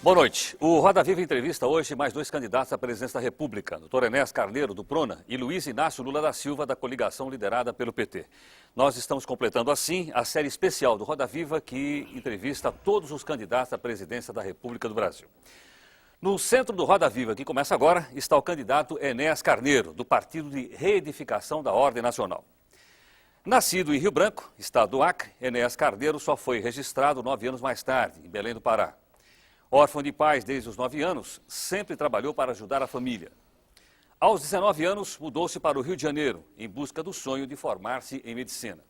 Boa noite. O Roda Viva entrevista hoje mais dois candidatos à presidência da República, Dr. Enéas Carneiro, do Prona, e Luiz Inácio Lula da Silva, da coligação liderada pelo PT. Nós estamos completando, assim, a série especial do Roda Viva, que entrevista todos os candidatos à presidência da República do Brasil. No centro do Roda Viva, que começa agora, está o candidato Enéas Carneiro, do Partido de Reedificação da Ordem Nacional. Nascido em Rio Branco, estado do Acre, Enéas Carneiro só foi registrado 9 anos mais tarde, em Belém do Pará. Órfão de pais desde os 9 anos, sempre trabalhou para ajudar a família. Aos 19 anos, mudou-se para o Rio de Janeiro, em busca do sonho de formar-se em medicina.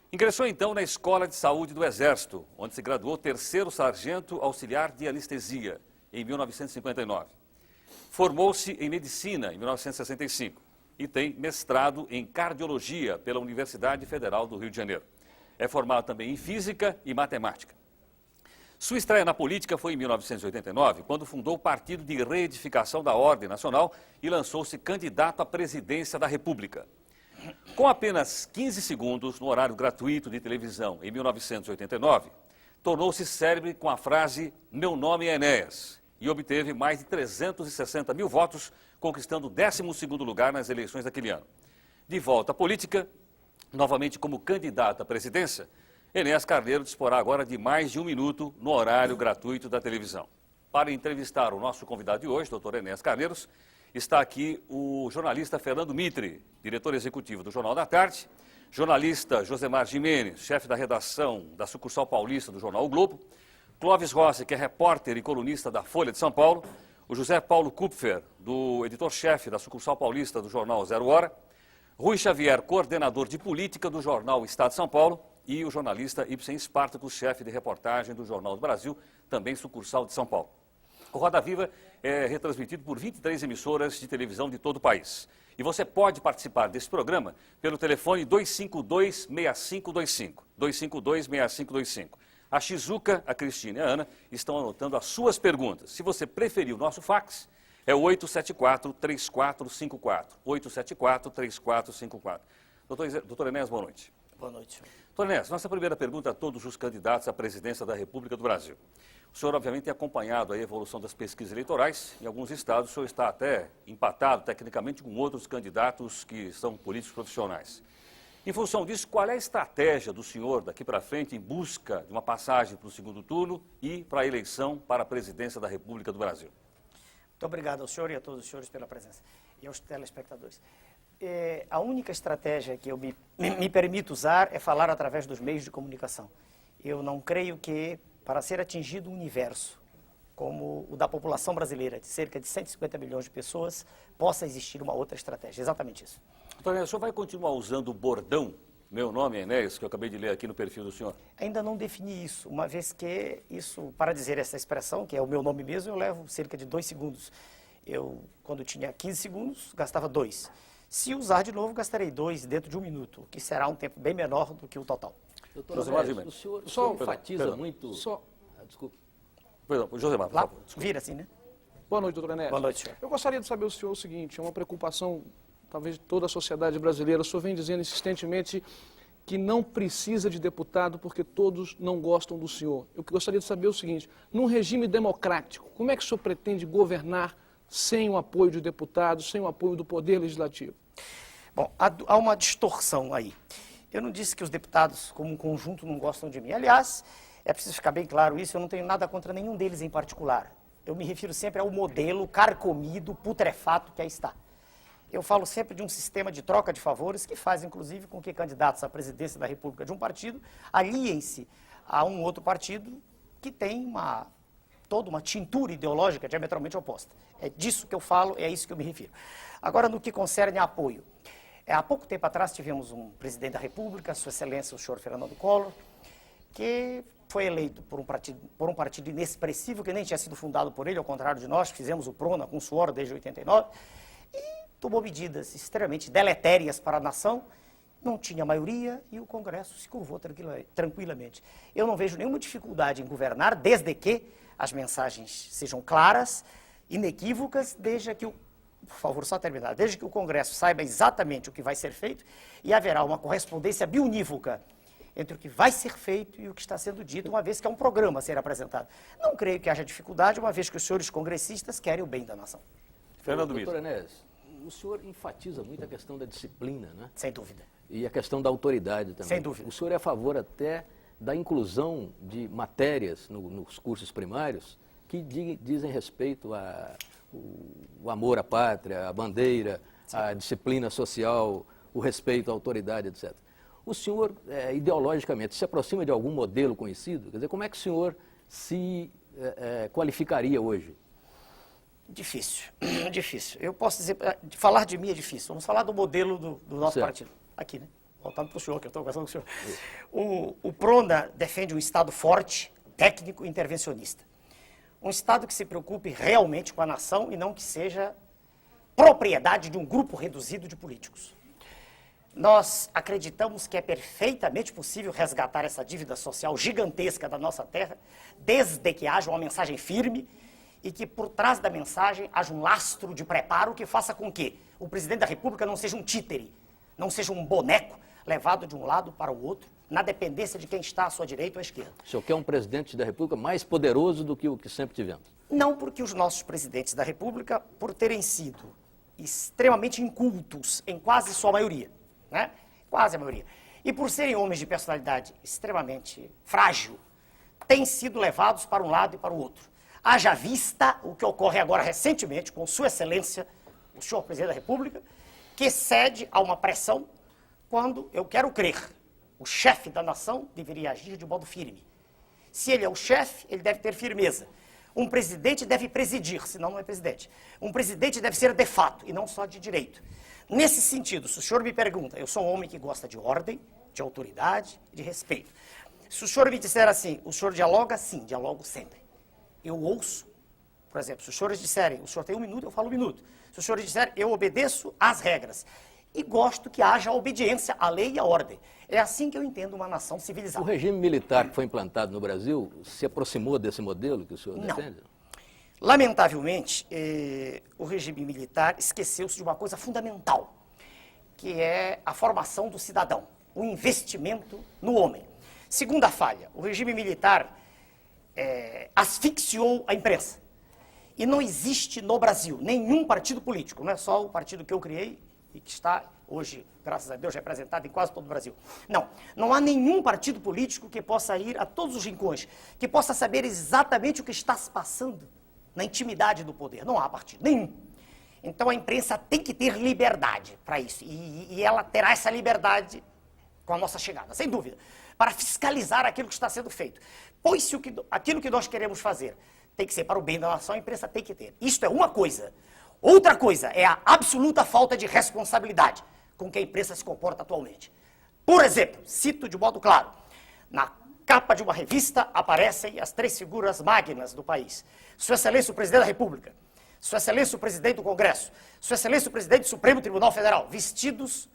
Ingressou então na Escola de Saúde do Exército, onde se graduou terceiro sargento auxiliar de anestesia, em 1959. Formou-se em medicina em 1965 e tem mestrado em cardiologia pela Universidade Federal do Rio de Janeiro. É formado também em física e matemática. Sua estreia na política foi em 1989, quando fundou o Partido de Reedificação da Ordem Nacional e lançou-se candidato à presidência da República. Com apenas 15 segundos no horário gratuito de televisão em 1989, tornou-se célebre com a frase "Meu nome é Enéas" e obteve mais de 360 mil votos, conquistando o 12º lugar nas eleições daquele ano. De volta à política, novamente como candidato à presidência, Enéas Carneiro disporá agora de mais de 1 minuto no horário gratuito da televisão. Para entrevistar o nosso convidado de hoje, Dr. Enéas Carneiro, está aqui o jornalista Fernando Mitre, diretor executivo do Jornal da Tarde, jornalista Josemar Gimenez, chefe da redação da sucursal paulista do jornal O Globo, Clóvis Rossi, que é repórter e colunista da Folha de São Paulo, o José Paulo Kupfer, do editor-chefe da sucursal paulista do jornal Zero Hora, Rui Xavier, coordenador de política do jornal Estado de São Paulo, e o jornalista Ibsen Spartacus, chefe de reportagem do Jornal do Brasil, também sucursal de São Paulo. O Roda Viva é retransmitido por 23 emissoras de televisão de todo o país. E você pode participar desse programa pelo telefone 252-6525, 252-6525. A Shizuka, a Cristina e a Ana estão anotando as suas perguntas. Se você preferir o nosso fax, é o 874-3454, 874-3454. Doutor Enéas, boa noite. Boa noite. Doutor Enéas, nossa primeira pergunta a todos os candidatos à presidência da República do Brasil. O senhor, obviamente, tem acompanhado a evolução das pesquisas eleitorais. Em alguns estados, o senhor está até empatado, tecnicamente, com outros candidatos que são políticos profissionais. Em função disso, qual é a estratégia do senhor daqui para frente em busca de uma passagem para o segundo turno e para a eleição para a presidência da República do Brasil? Muito obrigado ao senhor e a todos os senhores pela presença e aos telespectadores. A única estratégia que eu me permito usar é falar através dos meios de comunicação. Eu não creio que, para ser atingido um universo como o da população brasileira, de cerca de 150 milhões de pessoas, possa existir uma outra estratégia. Exatamente isso. Doutor Enéas, o senhor vai continuar usando o bordão "Meu nome é Enéas", que eu acabei de ler aqui no perfil do senhor? Ainda não defini isso, uma vez que isso, para dizer essa expressão, que é o meu nome mesmo, eu levo cerca de 2 segundos. Eu, quando tinha 15 segundos, gastava 2. Se usar de novo, gastarei 2 dentro de 1 minuto, o que será um tempo bem menor do que o total. Doutor Enéas, o senhor enfatiza muito... Desculpe. Perdão, Josemar, por Lá, favor. Desculpa. vira assim, né? Boa noite, doutor Enéas. Boa noite, senhor. Eu gostaria de saber do senhor o seguinte, é uma preocupação, talvez, de toda a sociedade brasileira. O senhor vem dizendo insistentemente que não precisa de deputado porque todos não gostam do senhor. Eu gostaria de saber o seguinte, num regime democrático, como é que o senhor pretende governar sem o apoio de deputados, sem o apoio do Poder Legislativo? Bom, há uma distorção aí. Eu não disse que os deputados, como um conjunto, não gostam de mim. Aliás, é preciso ficar bem claro isso, eu não tenho nada contra nenhum deles em particular. Eu me refiro sempre ao modelo carcomido, putrefato que aí está. Eu falo sempre de um sistema de troca de favores que faz, inclusive, com que candidatos à presidência da República de um partido aliem-se a um outro partido que tem toda uma tintura ideológica diametralmente oposta. É disso que eu falo, é a isso que eu me refiro. Agora, no que concerne a apoio. Há pouco tempo atrás tivemos um presidente da República, Sua Excelência, o senhor Fernando Collor, que foi eleito por um partido inexpressivo, que nem tinha sido fundado por ele, ao contrário de nós, que fizemos o PRONA com suor desde 89, e tomou medidas extremamente deletérias para a nação, não tinha maioria e o Congresso se curvou tranquilamente. Eu não vejo nenhuma dificuldade em governar, desde que as mensagens sejam claras, inequívocas, desde que por favor, só terminar, desde que o Congresso saiba exatamente o que vai ser feito e haverá uma correspondência biunívoca entre o que vai ser feito e o que está sendo dito, uma vez que é um programa a ser apresentado. Não creio que haja dificuldade, uma vez que os senhores congressistas querem o bem da nação. Fernando Mito. Doutor Enéas, o senhor enfatiza muito a questão da disciplina, né? Sem dúvida. E a questão da autoridade também. Sem dúvida. O senhor é a favor até da inclusão de matérias nos cursos primários que dizem respeito ao amor à pátria, à bandeira, à disciplina social, o respeito à autoridade, etc. O senhor, ideologicamente, se aproxima de algum modelo conhecido? Quer dizer, como é que o senhor se qualificaria hoje? Difícil, difícil. Eu posso dizer, falar de mim é difícil. Vamos falar do modelo do nosso Certo. partido. Aqui, né? Voltando para o senhor, que eu estou conversando com o senhor. O PRONA defende um Estado forte, técnico e intervencionista. Um Estado que se preocupe realmente com a nação e não que seja propriedade de um grupo reduzido de políticos. Nós acreditamos que é perfeitamente possível resgatar essa dívida social gigantesca da nossa terra, desde que haja uma mensagem firme e que por trás da mensagem haja um lastro de preparo que faça com que o presidente da República não seja um títere, não seja um boneco levado de um lado para o outro, na dependência de quem está à sua direita ou à esquerda. O senhor quer um presidente da República mais poderoso do que o que sempre tivemos? Não porque os nossos presidentes da República, por terem sido extremamente incultos em quase sua maioria, né? Quase a maioria, e por serem homens de personalidade extremamente frágil, têm sido levados para um lado e para o outro. Haja vista o que ocorre agora recentemente com Sua Excelência, o senhor presidente da República, que cede a uma pressão quando, eu quero crer, o chefe da nação deveria agir de modo firme. Se ele é o chefe, ele deve ter firmeza. Um presidente deve presidir, senão não é presidente. Um presidente deve ser de fato e não só de direito. Nesse sentido, se o senhor me pergunta, eu sou um homem que gosta de ordem, de autoridade, de respeito. Se o senhor me disser assim, o senhor dialoga? Sim, dialogo sempre. Eu ouço, por exemplo, se os senhores disserem, o senhor tem 1 minuto, eu falo 1 minuto. Se os senhores disserem, eu obedeço às regras. E gosto que haja obediência à lei e à ordem. É assim que eu entendo uma nação civilizada. O regime militar que foi implantado no Brasil se aproximou desse modelo que o senhor defende? Lamentavelmente, o regime militar esqueceu-se de uma coisa fundamental, que é a formação do cidadão, o investimento no homem. Segunda falha, o regime militar asfixiou a imprensa. E não existe no Brasil nenhum partido político, não é só o partido que eu criei e que está hoje, graças a Deus, representado em quase todo o Brasil. Não há nenhum partido político que possa ir a todos os rincões, que possa saber exatamente o que está se passando na intimidade do poder. Não há partido nenhum. Então a imprensa tem que ter liberdade para isso. E ela terá essa liberdade com a nossa chegada, sem dúvida, para fiscalizar aquilo que está sendo feito. Pois se aquilo que nós queremos fazer tem que ser para o bem da nação, a imprensa tem que ter. Isto é uma coisa. Outra coisa é a absoluta falta de responsabilidade com que a imprensa se comporta atualmente. Por exemplo, cito de modo claro, na capa de uma revista aparecem as 3 figuras magnas do país. Sua Excelência o Presidente da República, Sua Excelência o Presidente do Congresso, Sua Excelência o Presidente do Supremo Tribunal Federal, vestidos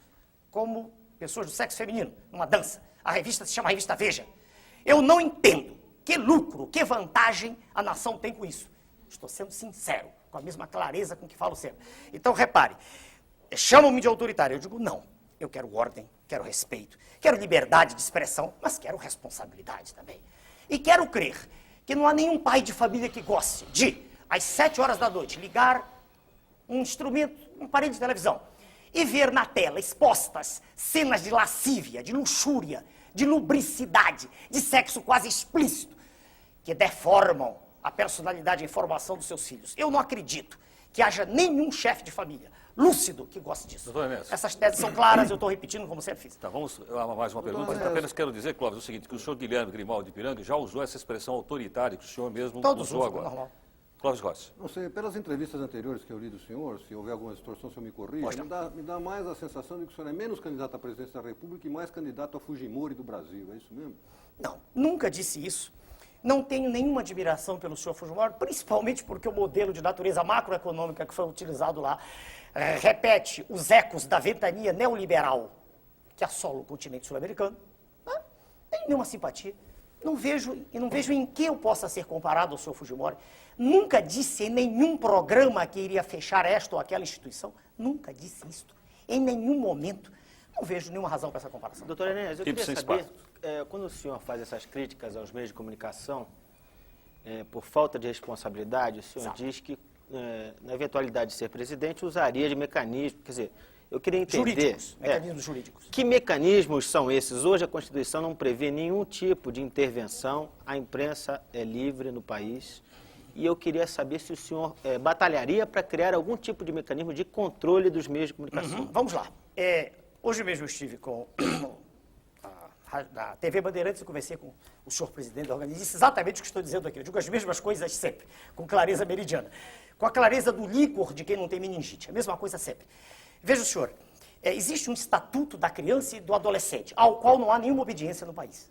como pessoas do sexo feminino, numa dança. A revista se chama Revista Veja. Eu não entendo que lucro, que vantagem a nação tem com isso. Estou sendo sincero, com a mesma clareza com que falo sempre. Então, repare, chamam-me de autoritário. Eu digo, não. Eu quero ordem, quero respeito, quero liberdade de expressão, mas quero responsabilidade também. E quero crer que não há nenhum pai de família que goste de, às 7 horas da noite, ligar um instrumento, um aparelho de televisão, e ver na tela expostas cenas de lascívia, de luxúria, de lubricidade, de sexo quase explícito, que deformam a personalidade e a formação dos seus filhos. Eu não acredito que haja nenhum chefe de família lúcido que goste disso. Doutor Enéas. Essas teses são claras, eu estou repetindo como sempre fiz. Tá, vamos a mais uma pergunta. Apenas quero dizer, Clóvis, o seguinte, que o senhor Guilherme Grimaldi de Piranga já usou essa expressão autoritária que o senhor mesmo usou agora. Normal. Clóvis Rossi. Não sei, pelas entrevistas anteriores que eu li do senhor, se houver alguma distorção, o senhor me corrija, me dá mais a sensação de que o senhor é menos candidato à presidência da República e mais candidato a Fujimori do Brasil, é isso mesmo? Não, nunca disse isso. Não tenho nenhuma admiração pelo senhor Fujimori, principalmente porque o modelo de natureza macroeconômica que foi utilizado lá repete os ecos da ventania neoliberal que assola o continente sul-americano. Não tenho nenhuma simpatia. Não vejo em que eu possa ser comparado ao senhor Fujimori. Nunca disse em nenhum programa que iria fechar esta ou aquela instituição. Nunca disse isto. Em nenhum momento. Não vejo nenhuma razão para essa comparação. Doutor Enéas, eu Tempo queria sem saber, espaço. quando o senhor faz essas críticas aos meios de comunicação, por falta de responsabilidade, o senhor Exato. diz que, na eventualidade de ser presidente, usaria de mecanismos, quer dizer, eu queria entender... Jurídicos, mecanismos jurídicos. Que mecanismos são esses? Hoje a Constituição não prevê nenhum tipo de intervenção, a imprensa é livre no país, e eu queria saber se o senhor batalharia para criar algum tipo de mecanismo de controle dos meios de comunicação. Vamos lá. Hoje mesmo eu estive com na TV Bandeirantes, eu conversei com o senhor presidente da organização, disse exatamente o que estou dizendo aqui. Eu digo as mesmas coisas sempre, com clareza meridiana. Com a clareza do líquor de quem não tem meningite. A mesma coisa sempre. Veja o senhor, existe um estatuto da criança e do adolescente, ao qual não há nenhuma obediência no país.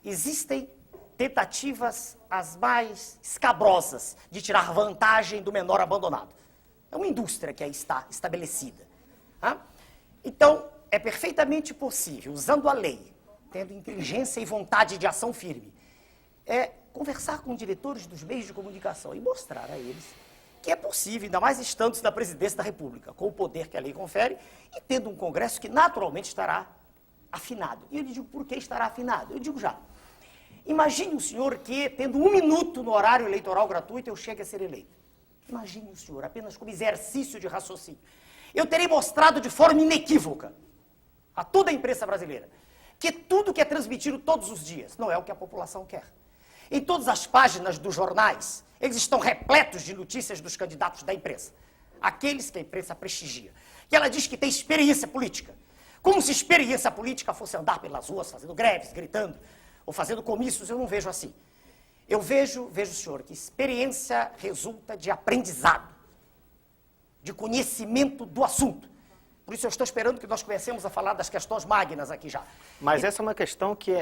Existem tentativas as mais escabrosas de tirar vantagem do menor abandonado. É uma indústria que aí está estabelecida. Então, é perfeitamente possível, usando a lei, tendo inteligência e vontade de ação firme, conversar com diretores dos meios de comunicação e mostrar a eles que é possível, ainda mais estando na presidência da República, com o poder que a lei confere, e tendo um Congresso que naturalmente estará afinado. E eu lhe digo por que estará afinado. Eu digo já. Imagine o senhor que, tendo 1 minuto no horário eleitoral gratuito, eu chegue a ser eleito. Imagine o senhor, apenas como exercício de raciocínio. Eu terei mostrado de forma inequívoca a toda a imprensa brasileira que tudo que é transmitido todos os dias não é o que a população quer. Em todas as páginas dos jornais, eles estão repletos de notícias dos candidatos da imprensa. Aqueles que a imprensa prestigia. E ela diz que tem experiência política. Como se experiência política fosse andar pelas ruas fazendo greves, gritando, ou fazendo comícios. Eu não vejo assim. Eu vejo, senhor, que experiência resulta de aprendizado, de conhecimento do assunto. Por isso eu estou esperando que nós comecemos a falar das questões magnas aqui já. Mas essa é uma questão que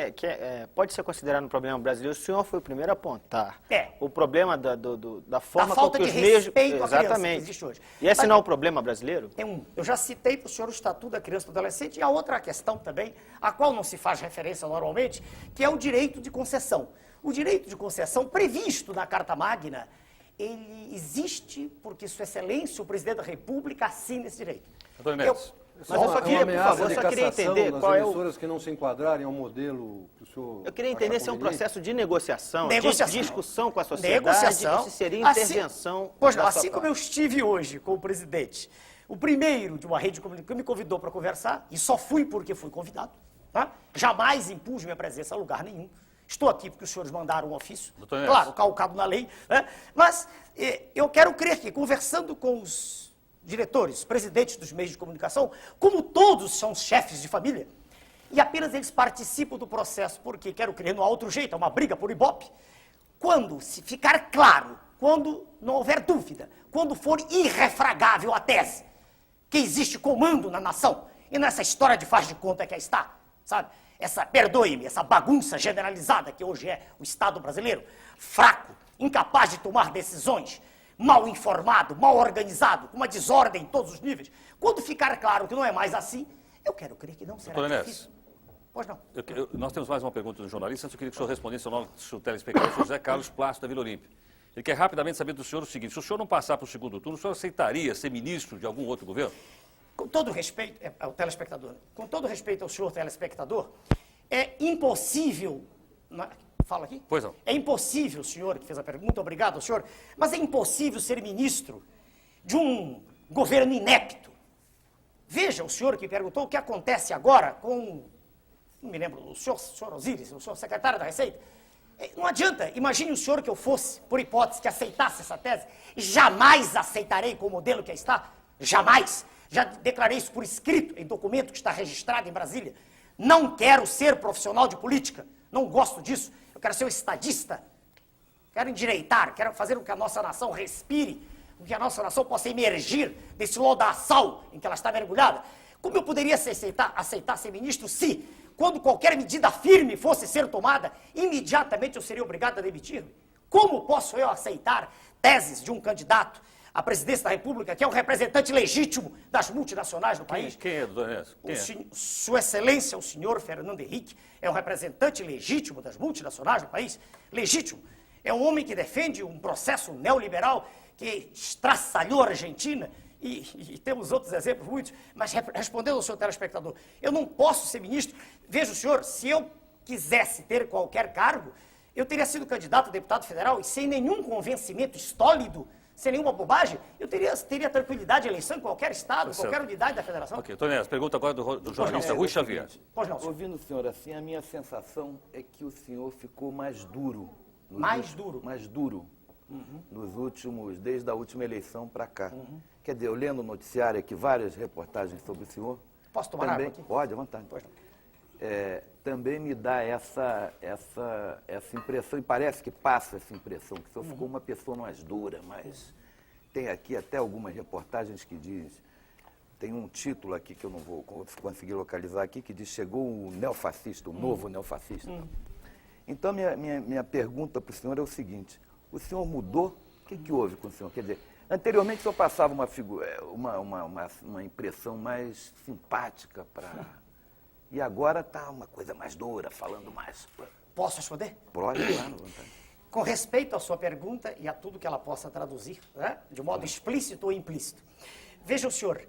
pode ser considerada um problema brasileiro. O senhor foi o primeiro a apontar. O problema da forma da falta com que de os meios... respeito à criança que Exatamente. existe hoje. E esse não é um problema brasileiro? Eu já citei para o senhor o Estatuto da Criança e do Adolescente e a outra questão também, a qual não se faz referência normalmente, que é o direito de concessão. O direito de concessão previsto na Carta Magna, ele existe porque Sua Excelência, o Presidente da República, assina esse direito. Doutor Enéas. Mas eu só queria, por favor, eu só queria entender das qual é o... emissoras que não se enquadrarem ao modelo que o senhor... Eu queria entender se é um processo de negociação, de discussão com a sociedade, negociação, ou se seria intervenção. Pois não, assim como eu estive hoje com o presidente, o primeiro de uma rede de comunicação que me convidou para conversar, e só fui porque fui convidado, tá? Jamais impus minha presença a lugar nenhum. Estou aqui porque os senhores mandaram um ofício, claro, calcado na lei, né? Mas eu quero crer que, conversando com os diretores, presidentes dos meios de comunicação, como todos são chefes de família, e apenas eles participam do processo, porque, quero crer, não há outro jeito, é uma briga por ibope, quando se ficar claro, quando não houver dúvida, quando for irrefragável a tese, que existe comando na nação, e nessa história de faz de conta que aí está, sabe? Perdoe-me, essa bagunça generalizada que hoje é o Estado brasileiro, fraco, incapaz de tomar decisões, mal informado, mal organizado, com uma desordem em todos os níveis. Quando ficar claro que não é mais assim, eu quero crer que não será Doutor difícil. Pois não. Nós temos mais uma pergunta do jornalista, eu queria que o senhor respondesse ao nosso telespectador, José Carlos Plácido, da Vila Olímpia. Ele quer rapidamente saber do senhor o seguinte: se o senhor não passar para o segundo turno, o senhor aceitaria ser ministro de algum outro governo? Com todo respeito ao telespectador, com todo respeito ao senhor telespectador, é impossível... Fala aqui? Pois não. É impossível, senhor, que fez a pergunta, muito obrigado ao senhor, mas é impossível ser ministro de um governo inepto. Veja, o senhor que perguntou o que acontece agora com, não me lembro, o senhor Osíris, o senhor secretário da Receita. Não adianta, imagine o senhor que eu fosse, por hipótese, que aceitasse essa tese, jamais aceitarei com o modelo que aí está, jamais. Já declarei isso por escrito, em documento que está registrado em Brasília. Não quero ser profissional de política, não gosto disso. Eu quero ser um estadista, quero endireitar, quero fazer com que a nossa nação respire, com que a nossa nação possa emergir desse lodaçal em que ela está mergulhada. Como eu poderia aceitar ser ministro se, quando qualquer medida firme fosse ser tomada, imediatamente eu seria obrigado a demitir-me? Como posso eu aceitar teses de um candidato à presidência da República, que é um representante legítimo das multinacionais no país? Quem é, doutor Enéas? Sua Excelência, o senhor Fernando Henrique, é um representante legítimo das multinacionais no país? Legítimo. É um homem que defende um processo neoliberal que estraçalhou a Argentina e temos outros exemplos, muitos, mas respondendo ao senhor telespectador, eu não posso ser ministro. Veja o senhor, se eu quisesse ter qualquer cargo, eu teria sido candidato a deputado federal e sem nenhum convencimento estólido, sem nenhuma bobagem, eu teria tranquilidade de eleição em qualquer estado, qualquer unidade da federação. Ok, Tony Neves, pergunta agora do jornalista Rui Xavier. Pois não, senhor. Ouvindo o senhor assim, a minha sensação é que o senhor ficou mais duro. Mais duro? Mais duro. Desde a última eleição para cá. Quer dizer, eu lendo o noticiário aqui, várias reportagens sobre o senhor. Posso tomar também, água aqui? Pode, à vontade. Pois não. Também me dá essa impressão, e parece que passa essa impressão, que o senhor ficou uma pessoa mais dura, mas tem aqui até algumas reportagens que diz, tem um título aqui que eu não vou conseguir localizar aqui, que diz, chegou o neofascista, o novo neofascista. Então, minha pergunta para o senhor é o seguinte, o senhor mudou? O que houve com o senhor? Quer dizer, anteriormente o senhor passava uma impressão mais simpática para... E agora está uma coisa mais dura, falando mais. Posso responder? Pode, claro, vontade. Com respeito à sua pergunta e a tudo que ela possa traduzir, né, de modo explícito ou implícito. Veja o senhor,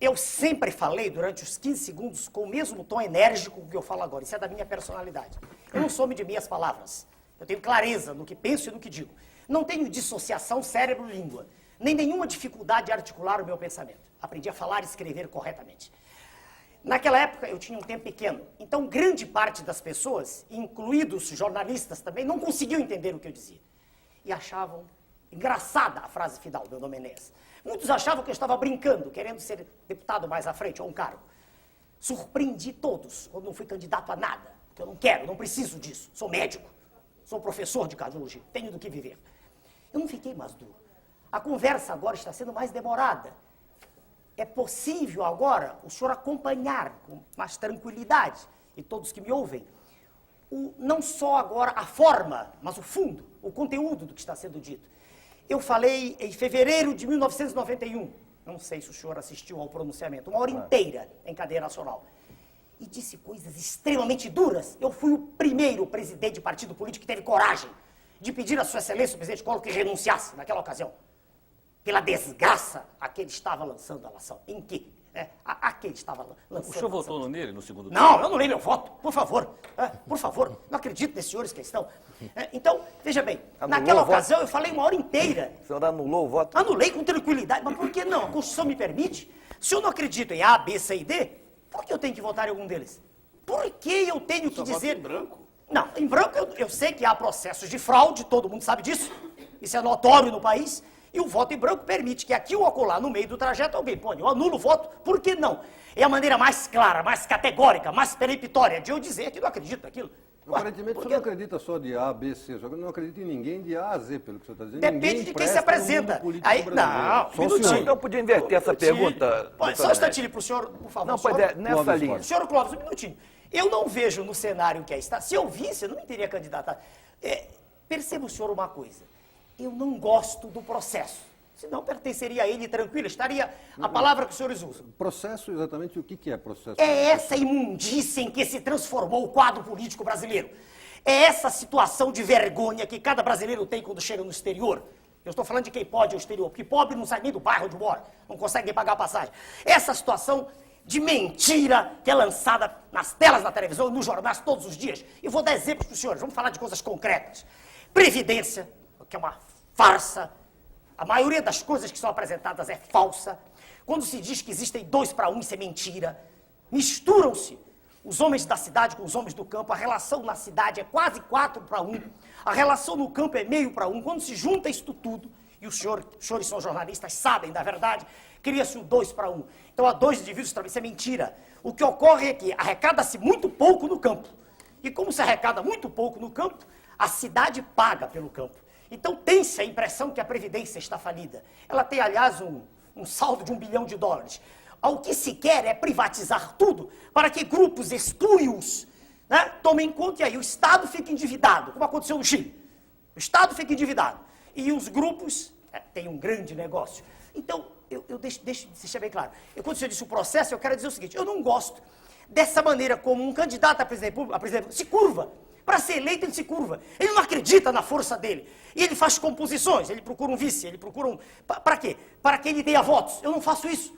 eu sempre falei durante os 15 segundos com o mesmo tom enérgico que eu falo agora. Isso é da minha personalidade. Eu não some de minhas palavras. Eu tenho clareza no que penso e no que digo. Não tenho dissociação cérebro-língua, nem nenhuma dificuldade de articular o meu pensamento. Aprendi a falar e escrever corretamente. Naquela época eu tinha um tempo pequeno, então grande parte das pessoas, incluídos jornalistas também, não conseguiam entender o que eu dizia. E achavam engraçada a frase final, meu nome é Enéas. Muitos achavam que eu estava brincando, querendo ser deputado mais à frente, ou um cargo. Surpreendi todos quando não fui candidato a nada, porque eu não quero, não preciso disso. Sou médico, sou professor de cardiologia, tenho do que viver. Eu não fiquei mais duro. A conversa agora está sendo mais demorada. É possível agora o senhor acompanhar com mais tranquilidade, e todos que me ouvem, não só agora a forma, mas o fundo, o conteúdo do que está sendo dito. Eu falei em fevereiro de 1991, não sei se o senhor assistiu ao pronunciamento, uma hora inteira em cadeia nacional, e disse coisas extremamente duras. Eu fui o primeiro presidente de partido político que teve coragem de pedir a sua excelência, o presidente Collor, que renunciasse naquela ocasião. Pela desgraça a que ele estava lançando a nação. Em que? A que ele estava lançando. O senhor votou nele no segundo turno? Não, eu não leio meu voto, por favor. Por favor, não acredito nesses senhores que estão. Então, veja bem, naquela ocasião eu falei uma hora inteira. O senhor anulou o voto? Anulei com tranquilidade, mas por que não? A Constituição me permite. Se eu não acredito em A, B, C e D, por que eu tenho que votar em algum deles? Por que eu tenho que dizer... Vota em branco? Não, em branco eu sei que há processos de fraude, todo mundo sabe disso. Isso é notório no país. E o voto em branco permite que aqui ou acolá, no meio do trajeto, alguém põe, eu anulo o voto, por que não? É a maneira mais clara, mais categórica, mais peremptória de eu dizer que não acredito naquilo. Aparentemente você não acredita só de A, B, C, só que não acredita em ninguém de A a Z, pelo que você está dizendo. Depende de quem se apresenta. Aí, não, Só minutinho. Então eu podia inverter essa pergunta. Só um instantinho para o senhor, por favor. Não, pois é, nessa linha. Senhor Clóvis, um minutinho. Eu não vejo no cenário que aí está. Se eu visse, eu não me teria candidatado. Perceba o senhor uma coisa. Eu não gosto do processo. Senão pertenceria a ele tranquilo, estaria a palavra que os senhores usam. Processo, exatamente o que é processo? É essa imundícia em que se transformou o quadro político brasileiro. É essa situação de vergonha que cada brasileiro tem quando chega no exterior. Eu estou falando de quem pode ir ao exterior, porque pobre não sai nem do bairro onde mora, não consegue nem pagar a passagem. Essa situação de mentira que é lançada nas telas da televisão e nos jornais todos os dias. E vou dar exemplos para os senhores, vamos falar de coisas concretas. Previdência, que é uma farsa. A maioria das coisas que são apresentadas é falsa. Quando se diz que existem 2 para 1, isso é mentira. Misturam-se os homens da cidade com os homens do campo. A relação na cidade é quase 4 para 1. A relação no campo é meio para 1. Quando se junta isto tudo, e os senhores são jornalistas, sabem da verdade, cria-se o 2 para 1. Então há 2 indivíduos, isso é mentira. O que ocorre é que arrecada-se muito pouco no campo. E como se arrecada muito pouco no campo, a cidade paga pelo campo. Então tem-se a impressão que a Previdência está falida. Ela tem, aliás, um saldo de $1 bilhão. O que se quer é privatizar tudo para que grupos espúrios, né, tomem conta e aí o Estado fica endividado, como aconteceu no Chile. O Estado fica endividado e os grupos têm um grande negócio. Então, eu deixo deixar bem claro. Quando você disse o processo, eu quero dizer o seguinte, eu não gosto dessa maneira como um candidato a presidente da República se curva Para ser eleito, ele se curva. Ele não acredita na força dele. E ele faz composições, ele procura um vice, ele procura um... Para quê? Para que ele tenha votos. Eu não faço isso.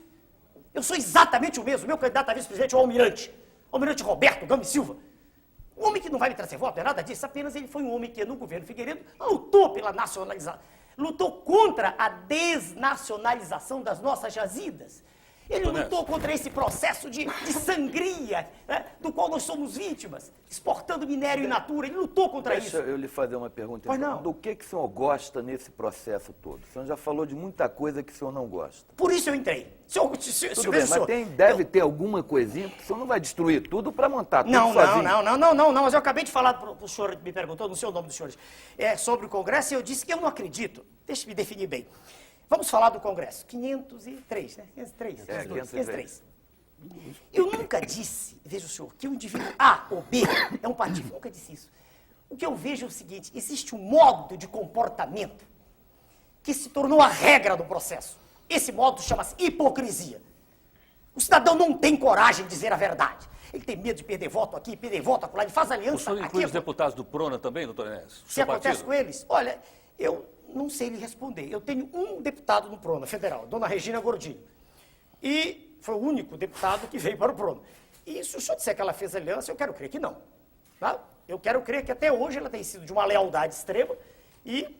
Eu sou exatamente o mesmo. Meu candidato a vice-presidente é o Almirante. Almirante Roberto Gama e Silva. Um homem que não vai me trazer voto, não é nada disso. Apenas ele foi um homem que, no governo Figueiredo, lutou pela nacionalização. Lutou contra a desnacionalização das nossas jazidas. Ele lutou contra esse processo de sangria, né, do qual nós somos vítimas, exportando minério in natura. Ele lutou contra isso. Deixa eu lhe fazer uma pergunta. Pois não. Do que o senhor gosta nesse processo todo? O senhor já falou de muita coisa que o senhor não gosta. Por isso eu entrei. Tudo bem, mas deve ter alguma coisinha, porque o senhor não vai destruir tudo para montar tudo sozinho. Não, mas eu acabei de falar para o senhor, me perguntou, não sei o nome dos senhores, sobre o Congresso, e eu disse que eu não acredito. Deixa eu me definir bem. Vamos falar do Congresso. 503, né? 503. Eu nunca disse, veja o senhor, que um indivíduo A ou B é um partido. Nunca disse isso. O que eu vejo é o seguinte, existe um modo de comportamento que se tornou a regra do processo. Esse modo chama-se hipocrisia. O cidadão não tem coragem de dizer a verdade. Ele tem medo de perder voto aqui, perder voto acolá, ele faz aliança O senhor inclui os deputados do PRONA também, doutor Enéas? Se acontece com eles, olha, eu não sei lhe responder. Eu tenho um deputado no PRONA federal, dona Regina Gordilho. E foi o único deputado que veio para o PRONA. E se o senhor disser que ela fez aliança, eu quero crer que não. Tá? Eu quero crer que até hoje ela tem sido de uma lealdade extrema e,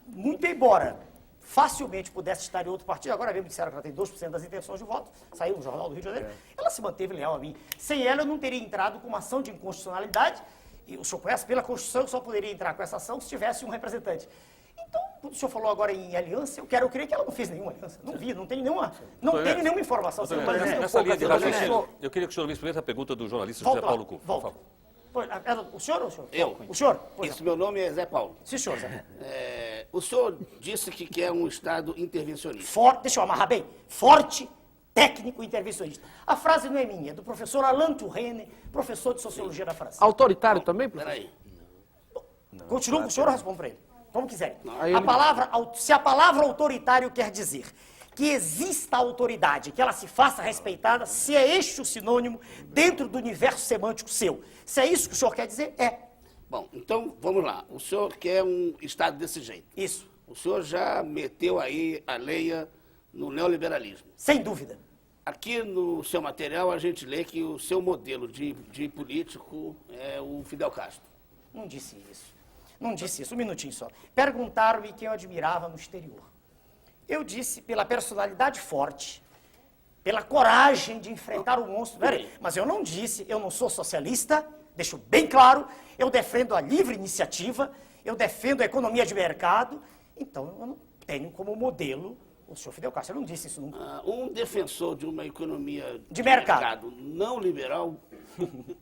muito embora facilmente pudesse estar em outro partido, agora mesmo disseram que ela tem 2% das intenções de voto, saiu no Jornal do Rio de Janeiro, ela se manteve leal a mim. Sem ela, eu não teria entrado com uma ação de inconstitucionalidade, e o senhor conhece, pela Constituição, eu só poderia entrar com essa ação se tivesse um representante. Então, quando o senhor falou agora em aliança, eu quero crer que ela não fez nenhuma aliança. Não vi, não tenho nenhuma informação. Nessa linha de raciocínio, eu queria que o senhor visse primeiro a pergunta do jornalista José Paulo Cuco, por favor. O senhor ou o senhor? Eu. O senhor? Esse meu nome é Zé Paulo. Sim, senhor, Zé. O senhor disse que quer um Estado intervencionista. Forte, deixa eu amarrar bem. Forte, técnico e intervencionista. A frase não é minha, é do professor Alain Touraine, professor de Sociologia da França. Autoritário também, professor? Peraí. Continua com o senhor ou respondo para ele? Como quiser. Aí ele- Se a palavra autoritário quer dizer que exista autoridade, que ela se faça respeitada, se é este o sinônimo dentro do universo semântico seu. Se é isso que o senhor quer dizer, é. Bom, então vamos lá. O senhor quer um Estado desse jeito. Isso. O senhor já meteu aí a leia no neoliberalismo. Sem dúvida. Aqui no seu material a gente lê que o seu modelo de político é o Fidel Castro. Não disse isso. Não disse isso. Um minutinho só. Perguntaram-me quem eu admirava no exterior. Eu disse pela personalidade forte, pela coragem de enfrentar o monstro. Peraí, mas eu não disse, eu não sou socialista, deixo bem claro, eu defendo a livre iniciativa, eu defendo a economia de mercado, então eu não tenho como modelo o senhor Fidel Castro. Eu não disse isso nunca. Um defensor de uma economia De mercado não liberal,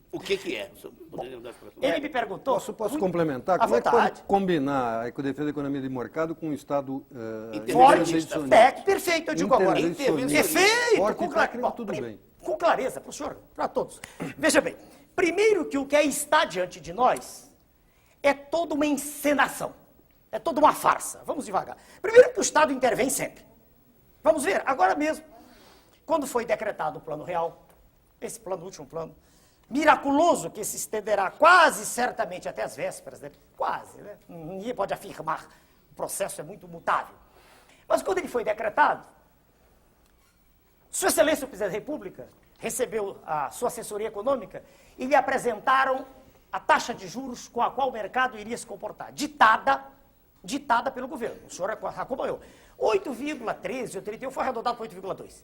o que é? O senhor poderia dar explicação? Ele me perguntou... Posso complementar? À Como é que vontade. pode combinar a defesa da economia de mercado com um Estado Forte, intervencionista? perfeito, eu digo agora. Intervencionista. Perfeito, Forte com e clareza. técnico, tudo bem. Com clareza, para o senhor, para todos. Veja bem, primeiro que o que está diante de nós é toda uma encenação, é toda uma farsa. Vamos devagar. Primeiro que o Estado intervém sempre. Vamos ver, agora mesmo, quando foi decretado o Plano Real, esse plano, o último plano, miraculoso, que se estenderá quase certamente até as vésperas, né? Quase, né? Ninguém pode afirmar, o processo é muito mutável. Mas quando ele foi decretado, Sua Excelência o Presidente da República recebeu a sua assessoria econômica e lhe apresentaram a taxa de juros com a qual o mercado iria se comportar, ditada pelo governo. O senhor acompanhou. 8,13 ou 31 foi arredondado para 8,2.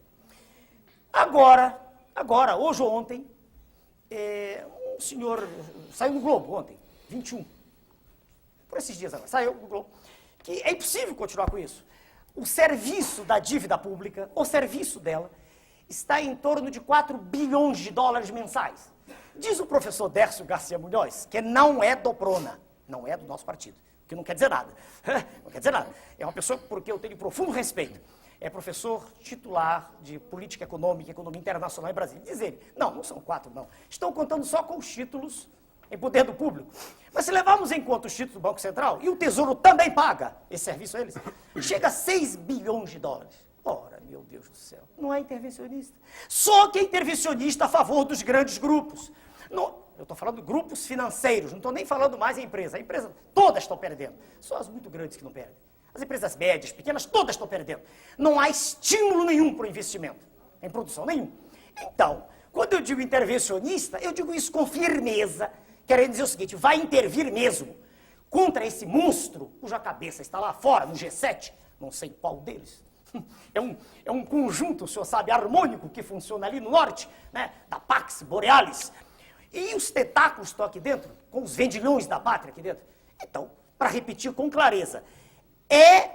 Agora, hoje ou ontem, um senhor, saiu no Globo ontem, 21, por esses dias agora, saiu no Globo, que é impossível continuar com isso. O serviço da dívida pública, o serviço dela, está em torno de 4 bilhões de dólares mensais. Diz o professor Dércio Garcia Munhoz, que não é do PRONA, não é do nosso partido, que não quer dizer nada. Não quer dizer nada. É uma pessoa porque eu tenho profundo respeito. É professor titular de Política Econômica e Economia Internacional em Brasília. Diz ele, não são 4, não. Estão contando só com os títulos em poder do público. Mas se levarmos em conta os títulos do Banco Central, e o Tesouro também paga esse serviço a eles, chega a 6 bilhões de dólares. Ora, meu Deus do céu, não é intervencionista. Só que é intervencionista a favor dos grandes grupos. Não, eu estou falando de grupos financeiros, não estou nem falando mais em empresa. A empresa, todas estão perdendo. Só as muito grandes que não perdem. As empresas médias, pequenas, todas estão perdendo. Não há estímulo nenhum para o investimento, em produção nenhum. Então, quando eu digo intervencionista, eu digo isso com firmeza, querendo dizer o seguinte, vai intervir mesmo contra esse monstro cuja cabeça está lá fora, no G7, não sei qual deles. É um conjunto, o senhor sabe, harmônico que funciona ali no norte, né, da Pax Borealis. E os tentáculos estão aqui dentro, com os vendilhões da pátria aqui dentro. Então, para repetir com clareza,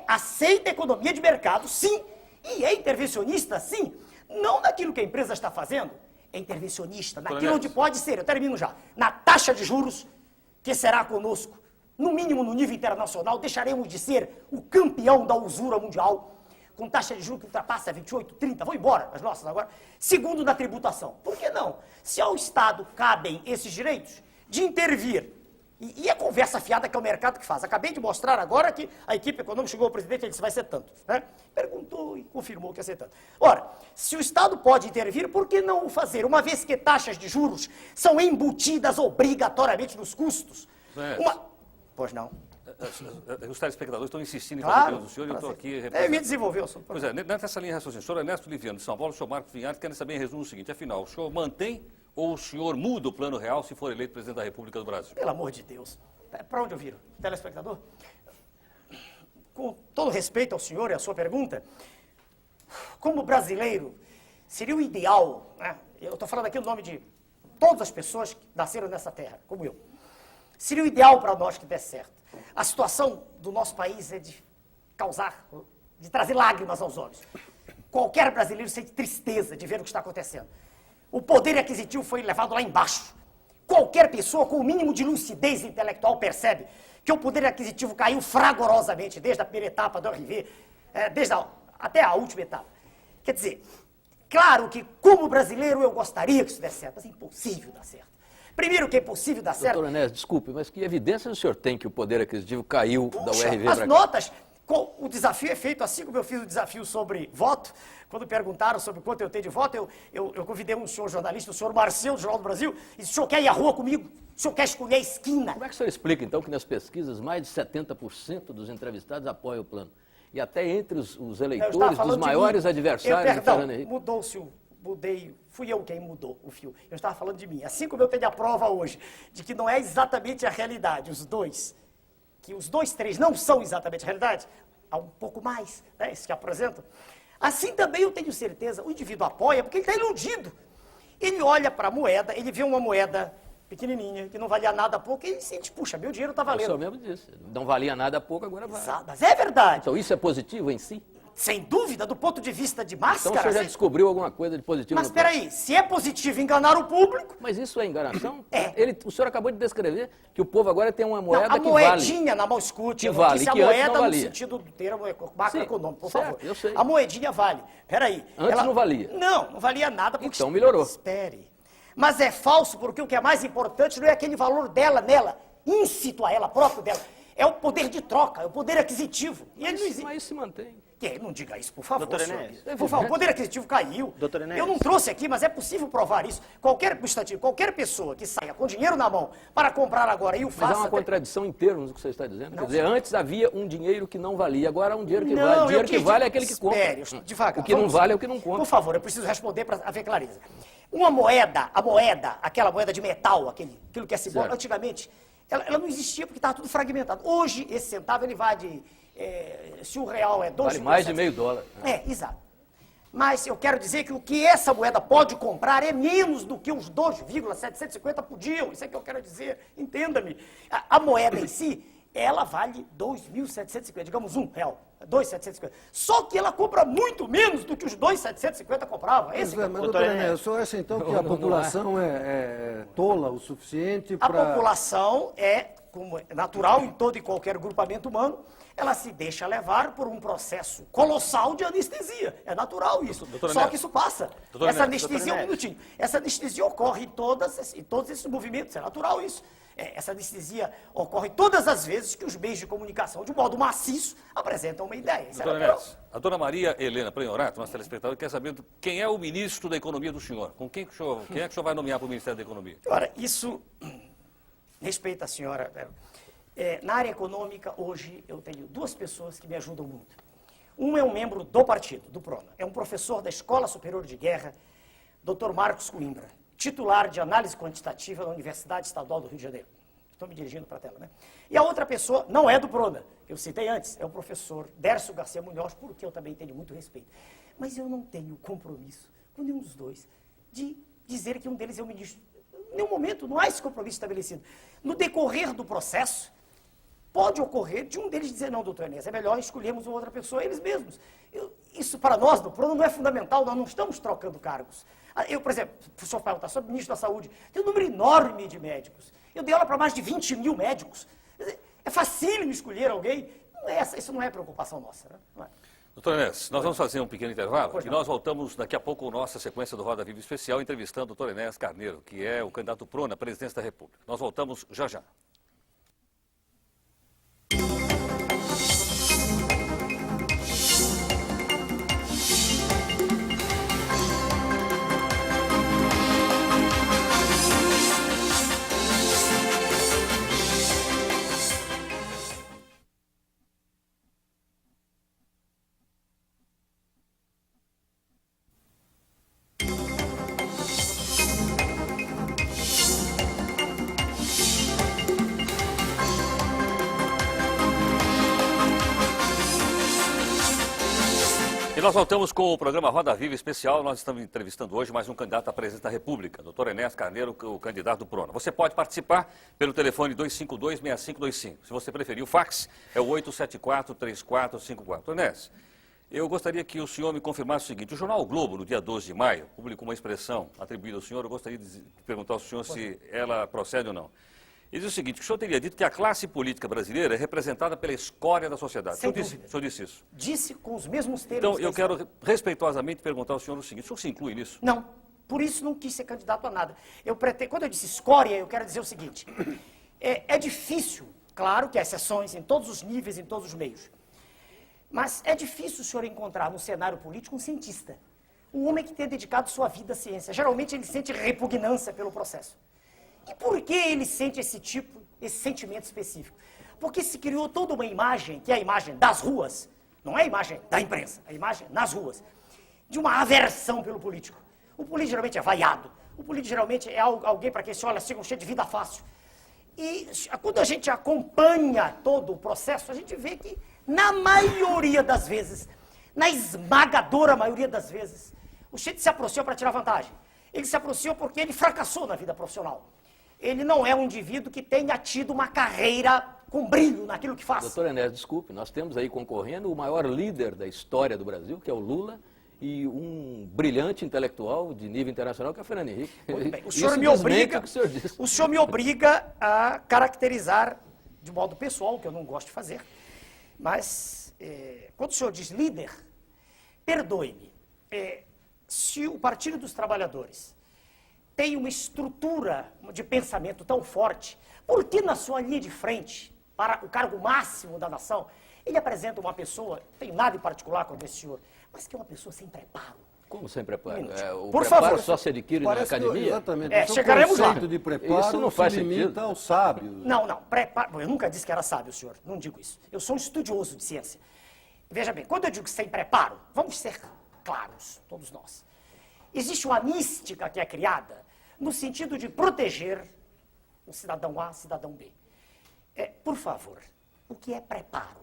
aceita a economia de mercado, sim, e é intervencionista, sim, não naquilo que a empresa está fazendo, é intervencionista naquilo onde pode ser, eu termino já, na taxa de juros, que será conosco, no mínimo no nível internacional, deixaremos de ser o campeão da usura mundial, com taxa de juros que ultrapassa 28, 30, vão embora as nossas agora. Segundo, na tributação. Por que não? Se ao Estado cabem esses direitos de intervir, e é conversa fiada que é o mercado que faz. Acabei de mostrar agora que a equipe econômica chegou ao presidente e disse, vai ser tanto. Né? Perguntou e confirmou que ia ser tanto. Ora, se o Estado pode intervir, por que não o fazer? Uma vez que taxas de juros são embutidas obrigatoriamente nos custos. Pois não. Os telespectadores estão insistindo em Claro, fazer perguntas do senhor e eu estou aqui representando. me desenvolveu o assunto. Pois é, nessa linha de raciocínio, o senhor Ernesto Liviano de São Paulo, o senhor Marcos Vinhares querem saber em resumo o seguinte, afinal, o senhor mantém ou o senhor muda o plano real se for eleito presidente da República do Brasil? Pelo amor de Deus. Para onde eu viro? Telespectador? Com todo respeito ao senhor e à sua pergunta, como brasileiro, seria o ideal, né? Eu estou falando aqui no nome de todas as pessoas que nasceram nessa terra, como eu. Seria o ideal para nós que desse certo. A situação do nosso país é de trazer lágrimas aos olhos. Qualquer brasileiro sente tristeza de ver o que está acontecendo. O poder aquisitivo foi levado lá embaixo. Qualquer pessoa com o mínimo de lucidez intelectual percebe que o poder aquisitivo caiu fragorosamente desde a primeira etapa do RV, até a última etapa. Quer dizer, claro que como brasileiro eu gostaria que isso desse certo, mas é impossível dar certo. Primeiro que é impossível dar certo... Doutor Ernesto, desculpe, mas que evidências o senhor tem que o poder aquisitivo caiu da URV as para cá? notas, o desafio é feito assim como eu fiz o desafio sobre voto, quando perguntaram sobre quanto eu tenho de voto, eu convidei um senhor jornalista, o senhor Marcel, do Jornal do Brasil, e disse, o senhor quer ir à rua comigo? O senhor quer escolher a esquina? Como é que o senhor explica, então, que nas pesquisas mais de 70% dos entrevistados apoiam o plano? E até entre os eleitores dos maiores adversários do Fernando Henrique? Fui eu quem mudou o fio. Eu estava falando de mim. Assim como eu tenho a prova hoje de que não é exatamente a realidade, os dois, três não são exatamente a realidade, há um pouco mais, né, esses que apresentam. Assim também eu tenho certeza, o indivíduo apoia porque ele está iludido. Ele olha para a moeda, ele vê uma moeda pequenininha, que não valia nada há pouco, e ele sente, puxa, meu dinheiro está valendo. O senhor mesmo disse, não valia nada há pouco, agora vale. Mas é verdade. Então isso é positivo em si? Sem dúvida, do ponto de vista de máscara... Então o senhor já descobriu alguma coisa de positivo Mas no plano? espera aí, se é positivo enganar o público... Mas isso é enganação? É. O senhor acabou de descrever que o povo agora tem uma moeda não, a que vale. moedinha na mão escute, Que vale, disse a que antes moeda não no valia. sentido do termo macroeconômico, por certo, favor. eu sei. A moedinha vale. Peraí. Antes não valia. Não valia nada. Porque Então melhorou. Espere. Mas é falso porque o que é mais importante não é aquele valor dela, nela, íncito a ela, próprio dela. É o poder de troca, é o poder aquisitivo. E ele não existe. Mas isso se mantém. Não diga isso, por favor, Doutor senhor. Enéas. Por favor, o poder aquisitivo caiu. Doutor Enéas. Eu não trouxe aqui, mas é possível provar isso. Qualquer pessoa que saia com dinheiro na mão para comprar agora e o faça... Mas há uma contradição em termos do que você está dizendo. Quer dizer, antes havia um dinheiro que não valia, agora há um dinheiro que vale. O dinheiro que vale é aquele que compra. Espere, devagar. O que não vale é o que não compra. Por favor, eu preciso responder para haver clareza. Uma moeda, aquela moeda de metal, aquilo que é simbólico, antigamente, ela não existia porque estava tudo fragmentado. Hoje, esse centavo, ele vai de... se o real é 2... Vale mais de meio dólar. Exato. Mas eu quero dizer que o que essa moeda pode comprar é menos do que os 2,750 podiam. Isso é que eu quero dizer. Entenda-me. A moeda em si, ela vale 2.750, digamos R$1, 2.750. Só que ela compra muito menos do que os 2.750 compravam. Mas, doutor Enéas, o senhor acha então que a população é tola o suficiente para... A população como é natural em todo e qualquer grupamento humano, ela se deixa levar por um processo colossal de anestesia. É natural isso. Só que isso passa. Essa anestesia, um minutinho. Essa anestesia ocorre em todos esses movimentos. É natural isso. Essa anestesia ocorre todas as vezes que os meios de comunicação, de modo maciço, apresentam uma ideia. Isso é Doutor natural. Enéas, a dona Maria Helena Prenhorato, nossa telespectadora, quer saber quem é o ministro da Economia do senhor. Com quem é que o senhor vai nomear para o Ministério da Economia? Ora, isso respeita a senhora. Na área econômica, hoje, eu tenho duas pessoas que me ajudam muito. Um é um membro do partido, do PRONA. É um professor da Escola Superior de Guerra, Dr. Marcos Coimbra, titular de análise quantitativa da Universidade Estadual do Rio de Janeiro. Estou me dirigindo para a tela, né? E a outra pessoa não é do PRONA, eu citei antes, é o professor Dércio Garcia Munhoz, por que eu também tenho muito respeito. Mas eu não tenho compromisso com nenhum dos dois de dizer que um deles é o ministro. Em nenhum momento, não há esse compromisso estabelecido. No decorrer do processo, pode ocorrer de um deles dizer, não, doutor Enéas, é melhor escolhermos uma outra pessoa, eles mesmos. Isso para nós, no PRONA, não é fundamental, nós não estamos trocando cargos. Eu, por exemplo, o senhor perguntar sobre o ministro da Saúde, tem um número enorme de médicos. Eu dei aula para mais de 20 mil médicos. É facílimo escolher alguém. Isso não é preocupação nossa. Né? Não é. Doutor Enéas, nós vamos fazer um pequeno intervalo Pois e não. nós voltamos daqui a pouco com nossa sequência do Roda Viva Especial, entrevistando o doutor Enéas Carneiro, que é o candidato PRONA à presidência da República. Nós voltamos já já. E nós voltamos com o programa Roda Viva Especial. Nós estamos entrevistando hoje mais um candidato à presidência da República, doutor Enéas Carneiro, o candidato do PRONA. Você pode participar pelo telefone 252-6525. Se você preferir, o fax é o 874-3454. Doutor Enéas, eu gostaria que o senhor me confirmasse o seguinte. O jornal o Globo, no dia 12 de maio, publicou uma expressão atribuída ao senhor. Eu gostaria de perguntar ao senhor se ela procede ou não. Ele diz o seguinte, que o senhor teria dito que a classe política brasileira é representada pela escória da sociedade. Sem O senhor disse isso. Disse com os mesmos termos. Então, que eu a quero respeitosamente perguntar ao senhor o seguinte, o senhor se inclui nisso? Não, por isso não quis ser candidato a nada. Quando eu disse escória, eu quero dizer o seguinte, é difícil, claro que há exceções em todos os níveis, em todos os meios, mas é difícil o senhor encontrar no cenário político um cientista, um homem que tenha dedicado sua vida à ciência. Geralmente ele sente repugnância pelo processo. E por que ele sente esse sentimento específico? Porque se criou toda uma imagem, que é a imagem das ruas, não é a imagem da imprensa, é a imagem nas ruas, de uma aversão pelo político. O político geralmente é vaiado, o político geralmente é alguém para quem se olha assim, um cheio de vida fácil. E quando a gente acompanha todo o processo, a gente vê que, na maioria das vezes, na esmagadora maioria das vezes, o chefe se aproxima para tirar vantagem. Ele se aproxima porque ele fracassou na vida profissional. Ele não é um indivíduo que tenha tido uma carreira com brilho naquilo que faz. Doutor Enéas, desculpe, nós temos aí concorrendo o maior líder da história do Brasil, que é o Lula, e um brilhante intelectual de nível internacional, que é o Fernando Henrique. Muito bem. O Isso senhor me desmente obriga, o que o senhor disse. o senhor me obriga a caracterizar de modo pessoal, que eu não gosto de fazer, mas quando o senhor diz líder, perdoe-me, se o Partido dos Trabalhadores tem uma estrutura de pensamento tão forte, por que na sua linha de frente, para o cargo máximo da nação, ele apresenta uma pessoa, não tem nada em particular com esse senhor, mas que é uma pessoa sem preparo. Como sem preparo? minutinho. O Por preparo favor. só se adquire na Parece que, academia? exatamente. É, o seu chegaremos lá. conceito de preparo Isso não faz se limita sentido. aos sábios. Não, preparo. Bom, eu nunca disse que era sábio, senhor. Não digo isso. Eu sou um estudioso de ciência. Veja bem, quando eu digo sem preparo, vamos ser claros, todos nós. Existe uma mística que é criada no sentido de proteger o cidadão A, cidadão B. Por favor, o que é preparo?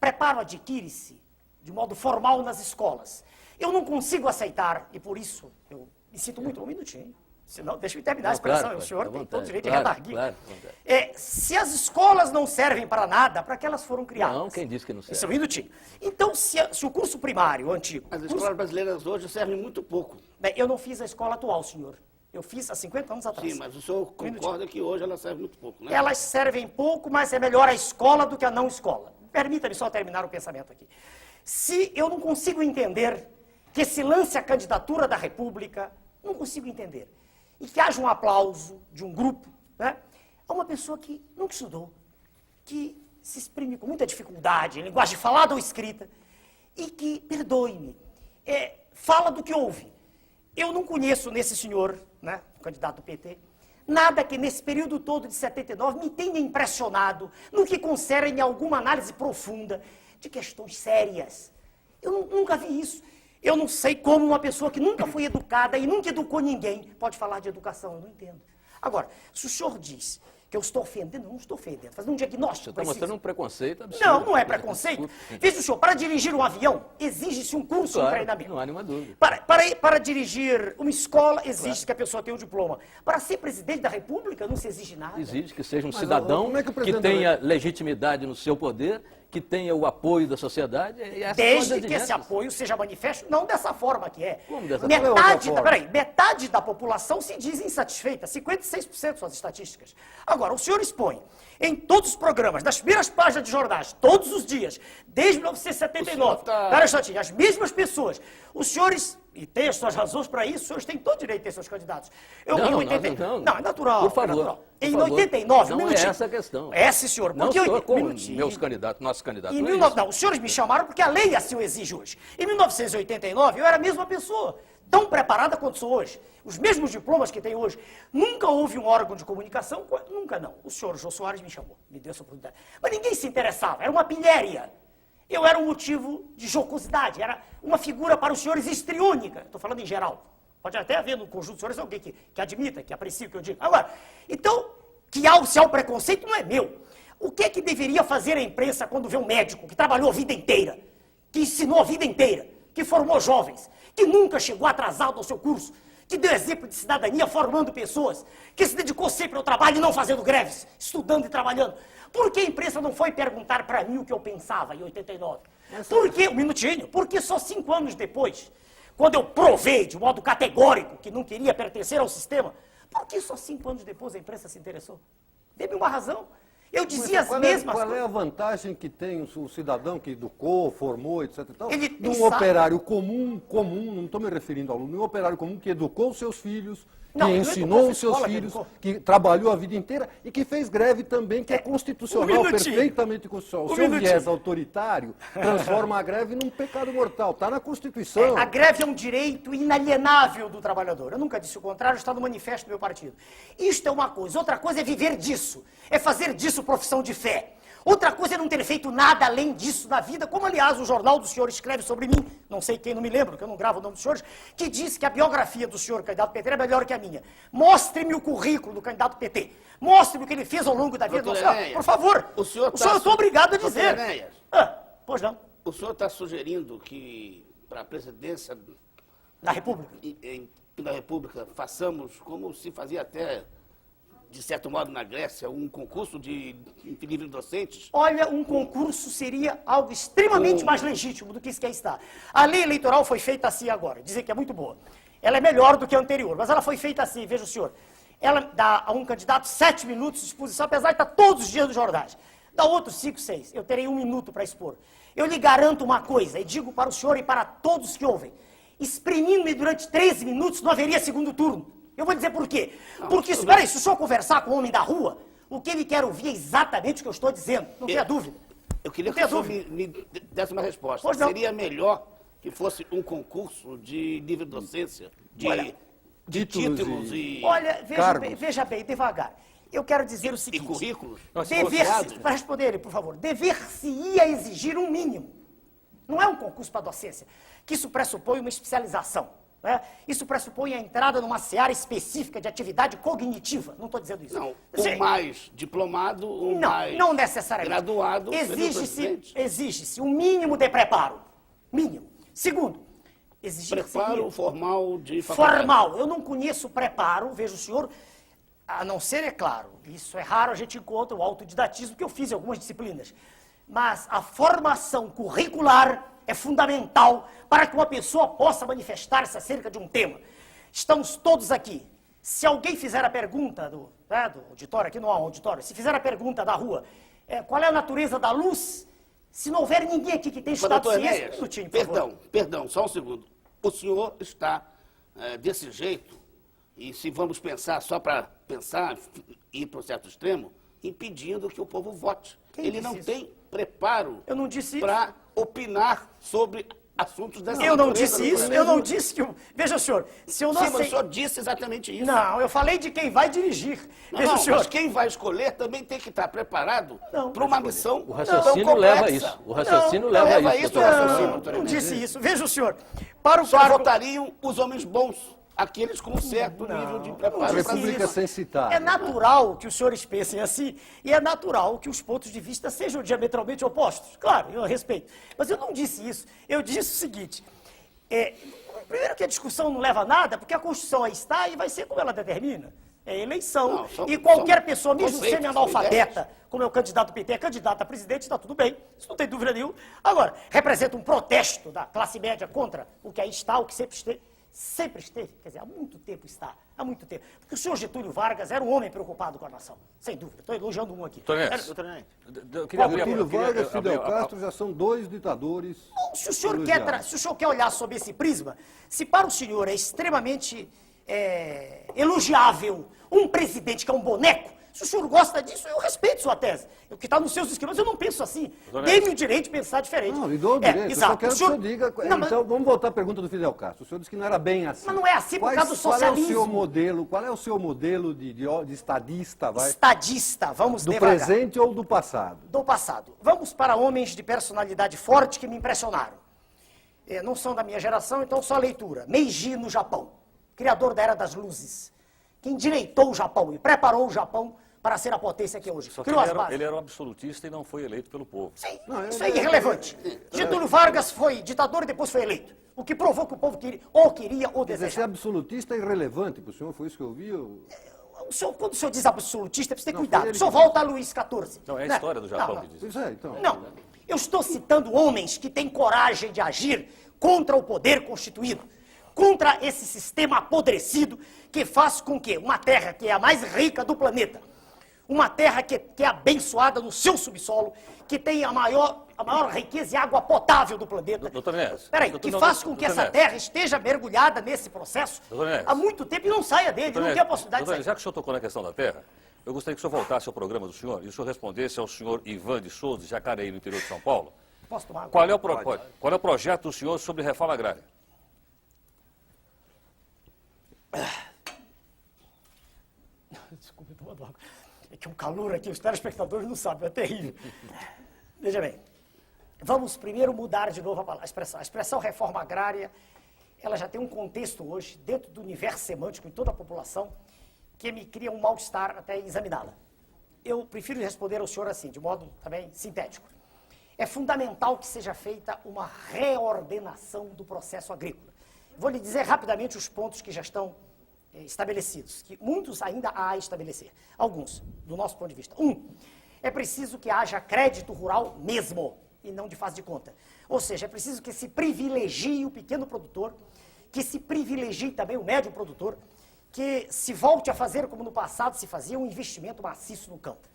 Preparo adquire-se de modo formal nas escolas. Eu não consigo aceitar, e por isso eu me sinto muito... Um minutinho. Senão, deixa eu terminar a expressão. Claro, o senhor à tem vontade, todo o direito claro, de redarguir. claro, à vontade. Se as escolas não servem para nada, para que elas foram criadas? Não, quem disse que não serve? Só um minutinho. Então, se o curso primário, o antigo... As escolas brasileiras hoje servem muito pouco. Bem, eu não fiz a escola atual, senhor. Eu fiz há 50 anos atrás. Sim, mas o senhor concorda que hoje ela serve muito pouco, né? Elas servem pouco, mas é melhor a escola do que a não escola. Permita-me só terminar o pensamento aqui. Se eu não consigo entender que se lance a candidatura da República, não consigo entender, e que haja um aplauso de um grupo, né? a uma pessoa que nunca estudou, que se exprime com muita dificuldade, em linguagem falada ou escrita, e que, perdoe-me, fala do que ouve. Eu não conheço nesse senhor, né, o candidato do PT, nada que nesse período todo de 79 me tenha impressionado no que concerne alguma análise profunda de questões sérias. Eu nunca vi isso. Eu não sei como uma pessoa que nunca foi educada e nunca educou ninguém pode falar de educação, eu não entendo. Agora, se o senhor diz que eu estou ofendendo, não estou ofendendo, fazendo um diagnóstico. Você está mostrando um preconceito absurdo. Não, não é preconceito. Veja o senhor, para dirigir um avião, exige-se um curso, Claro, um treinamento. não há nenhuma dúvida. Para dirigir uma escola, exige que a pessoa tenha um diploma. Para ser presidente da República, não se exige nada. Exige que seja um cidadão como é que o que presidente tenha legitimidade no seu poder, que tenha o apoio da sociedade. E essas são as Desde que exigências. esse apoio seja manifesto, não dessa forma que é. Como dessa Metade da população se diz insatisfeita, 56% são as estatísticas. Agora, o senhor expõe em todos os programas, nas primeiras páginas de jornais, todos os dias, desde 1979, Espera um instantinho, as mesmas pessoas, os senhores, e tem as suas razões para isso, os senhores têm todo direito de ter seus candidatos. Não, é natural. Por favor. É natural. Por Em favor. 89, Não um minutinho. é essa a questão. É, sim, senhor. Não Porque estou com minutinho. meus candidatos, nossos candidatos. Em não é 19... isso. Não, os senhores me chamaram porque a lei assim o exige hoje. Em 1989, eu era a mesma pessoa, tão preparada quanto sou hoje. Os mesmos diplomas que tenho hoje. Nunca houve um órgão de comunicação, nunca não. O senhor Jô Soares me chamou, me deu essa oportunidade. Mas ninguém se interessava, era uma pilhéria. Eu era um motivo de jocosidade, era uma figura para os senhores histriônica. Estou falando em geral. Pode até haver no conjunto dos senhores alguém que admita, que aprecie o que eu digo. Agora, então, se há o preconceito não é meu. O que é que deveria fazer a imprensa quando vê um médico que trabalhou a vida inteira, que ensinou a vida inteira, que formou jovens, que nunca chegou atrasado ao seu curso, que deu exemplo de cidadania formando pessoas, que se dedicou sempre ao trabalho e não fazendo greves, estudando e trabalhando? Por que a imprensa não foi perguntar para mim o que eu pensava em 89? Por que, um minutinho, porque só 5 anos depois, quando eu provei de modo categórico que não queria pertencer ao sistema, por que só 5 anos depois a imprensa se interessou? Dê-me uma razão. Eu dizia as mesmas Qual é coisas. a vantagem que tem o cidadão que educou, formou, etc. e tal, Ele de um sabe. operário comum, não estou me referindo ao aluno, um operário comum que educou os seus filhos, que Não, ele não ensinou educou os seus escola, que filhos, educou. que trabalhou a vida inteira e que fez greve também, que é constitucional, minutinho. perfeitamente constitucional. O Um seu minutinho. viés autoritário transforma a greve num pecado mortal. Está na Constituição. A greve é um direito inalienável do trabalhador. Eu nunca disse o contrário, está no manifesto do meu partido. Isto é uma coisa. Outra coisa é viver disso. É fazer disso profissão de fé. Outra coisa é não ter feito nada além disso na vida, como aliás o jornal do senhor escreve sobre mim, não sei quem, não me lembro, que eu não gravo o nome dos senhores, que diz que a biografia do senhor candidato PT é melhor que a minha. Mostre-me o currículo do candidato PT. Mostre-me o que ele fez ao longo da vida. Doutor Senhor, Enéas, por favor. o senhor eu estou obrigado a Doutor dizer. Enéas. Pois não. O senhor está sugerindo que para a presidência Da República. da República façamos como se fazia até, de certo modo, na Grécia, um concurso de livre docentes? Olha, um concurso seria algo extremamente mais legítimo do que isso que aí está. A lei eleitoral foi feita assim agora, dizer que é muito boa. Ela é melhor do que a anterior, mas ela foi feita assim, veja o senhor. Ela dá a um candidato 7 minutos de exposição, apesar de estar todos os dias nos jornais. Dá outros 5, 6. Eu terei 1 minuto para expor. Eu lhe garanto uma coisa, e digo para o senhor e para todos que ouvem. Exprimindo-me durante 13 minutos, não haveria segundo turno. Eu vou dizer por quê. Porque, espera aí, se o senhor conversar com o homem da rua, o que ele quer ouvir é exatamente o que eu estou dizendo. Não tenha dúvida. Eu queria Não que o tenha senhor me desse uma resposta. Pois não. Seria melhor que fosse um concurso de livre docência, de Olha, títulos e Olha, Cargos. veja bem, devagar. Eu quero dizer o seguinte. currículos? Para responder ele, por favor. Dever-se-ia exigir um mínimo. Não é um concurso para docência, que isso pressupõe uma especialização. Né? Isso pressupõe a entrada numa seara específica de atividade cognitiva. Não estou dizendo isso. Não, Sim. um mais diplomado, um mais Não necessariamente. graduado. seria o presidente. Exige-se um mínimo de preparo. Mínimo. Segundo, exigir-se Preparo formal de faculdade. formal. Eu não conheço preparo, veja o senhor, a não ser, é claro, isso é raro, a gente encontra o autodidatismo, que eu fiz em algumas disciplinas. Mas a formação curricular é fundamental para que uma pessoa possa manifestar-se acerca de um tema. Estamos todos aqui. Se alguém fizer a pergunta do auditório, aqui não há um auditório, se fizer a pergunta da rua, qual é a natureza da luz, se não houver ninguém aqui que tenha Mas, estudado doutor ciência, Enéas, um minutinho, por favor. perdão, só um segundo. O senhor está, desse jeito, E se vamos pensar só para pensar, ir para um certo extremo, impedindo que o povo vote. Quem Ele disse não isso? tem preparo Eu não disse isso. para opinar sobre assuntos dessa Eu não natureza, disse isso, eu não disse que... Veja, senhor, se eu não Sim, mas o sei... senhor disse exatamente isso. Não, eu falei de quem vai dirigir. Veja, Não, senhor... mas quem vai escolher também tem que estar preparado Não. para uma missão O raciocínio leva a isso. O raciocínio leva a leva isso. isso, doutor. raciocínio, Não, doutor não Enéas. disse isso. Veja o senhor, para o Só cargo... votariam os homens bons, aqueles com certo nível de preparo. A disse República isso. censitária. É natural que os senhores pensem assim, e é natural que os pontos de vista sejam diametralmente opostos. Claro, eu respeito. Mas eu não disse isso. Eu disse o seguinte, primeiro que a discussão não leva a nada, porque a Constituição aí está e vai ser como ela determina. É eleição. Não, são- e qualquer são pessoa, mesmo conceitos, semi-analfabeta, como é o candidato do PT, é candidato a presidente, está tudo bem. Isso não tem dúvida nenhuma. Agora, representa um protesto da classe média contra o que aí está, o que sempre esteve, quer dizer, há muito tempo está, há muito tempo. Porque o senhor Getúlio Vargas era um homem preocupado com a nação, sem dúvida. Estou elogiando um aqui. Doutor Enéas, Doutor Enéas. eu queria abrir Getúlio eu queria Vargas e abrir Fidel Castro já são dois ditadores. Se o senhor elogiados. se o senhor quer olhar sob esse prisma, se para o senhor é extremamente elogiável um presidente que é um boneco, se o senhor gosta disso, eu respeito sua tese. O que está nos seus escritos, eu não penso assim. Doutor Dê-me o direito de pensar diferente. Não, lhe dou o direito. Eu só exato. quero que o senhor diga. Não, mas- Então, vamos voltar à pergunta do Fidel Castro. O senhor disse que não era bem assim. Mas não é assim por causa do Qual é o seu socialismo. modelo? Qual é o seu modelo de estadista, vai? Estadista, vamos Do devagar. presente ou do passado? Do passado. Vamos para homens de personalidade forte que me impressionaram. Não são da minha geração, então só leitura. Meiji no Japão, criador da Era das Luzes. Quem direitou o Japão e preparou o Japão para ser a potência que é hoje. Só que Criou as ele bases. era um absolutista e não foi eleito pelo povo. Sim, Não, isso é irrelevante. Getúlio Vargas foi ditador e depois foi eleito. O que provou que o povo queria ou Quer dizer, ser desejava. absolutista é irrelevante para o senhor, foi isso que eu ouvi? Quando o senhor diz absolutista, precisa ter Não, cuidado. foi O ele senhor que volta a Luís XIV. Não, é a né? história do Japão Não, que diz. Pois é, então. Não, eu estou citando homens que têm coragem de agir contra o poder constituído, contra esse sistema apodrecido que faz com que uma terra que é a mais rica do planeta, uma terra que é abençoada no seu subsolo, que tem a maior riqueza e água potável do planeta. Doutor Enéas, Peraí, doutor- que não, faz com que doutor essa Enéas. terra esteja mergulhada nesse processo Doutor Enéas. há muito tempo e não saia dele, Doutor não Enéas, tem a possibilidade de doutor sair. Enéas, já que o senhor tocou na questão da terra, eu gostaria que o senhor voltasse ao programa do senhor e o senhor respondesse ao senhor Ivan de Souza, de Jacareí, no interior de São Paulo. Posso tomar água? Qual é o projeto do senhor sobre reforma agrária? Desculpa, eu tô tomando água. É que um calor aqui, os telespectadores não sabem, é terrível. Veja bem, vamos primeiro mudar de novo a expressão. A expressão reforma agrária, ela já tem um contexto hoje, dentro do universo semântico de toda a população, que me cria um mal-estar até examiná-la. Eu prefiro responder ao senhor assim, de modo também sintético. É fundamental que seja feita uma reordenação do processo agrícola. Vou lhe dizer rapidamente os pontos que já estão estabelecidos, que muitos ainda há a estabelecer. Alguns, do nosso ponto de vista. É preciso que haja crédito rural mesmo, e não de fase de conta. Ou seja, é preciso que se privilegie o pequeno produtor, que se privilegie também o médio produtor, que se volte a fazer como no passado se fazia, um investimento maciço no campo.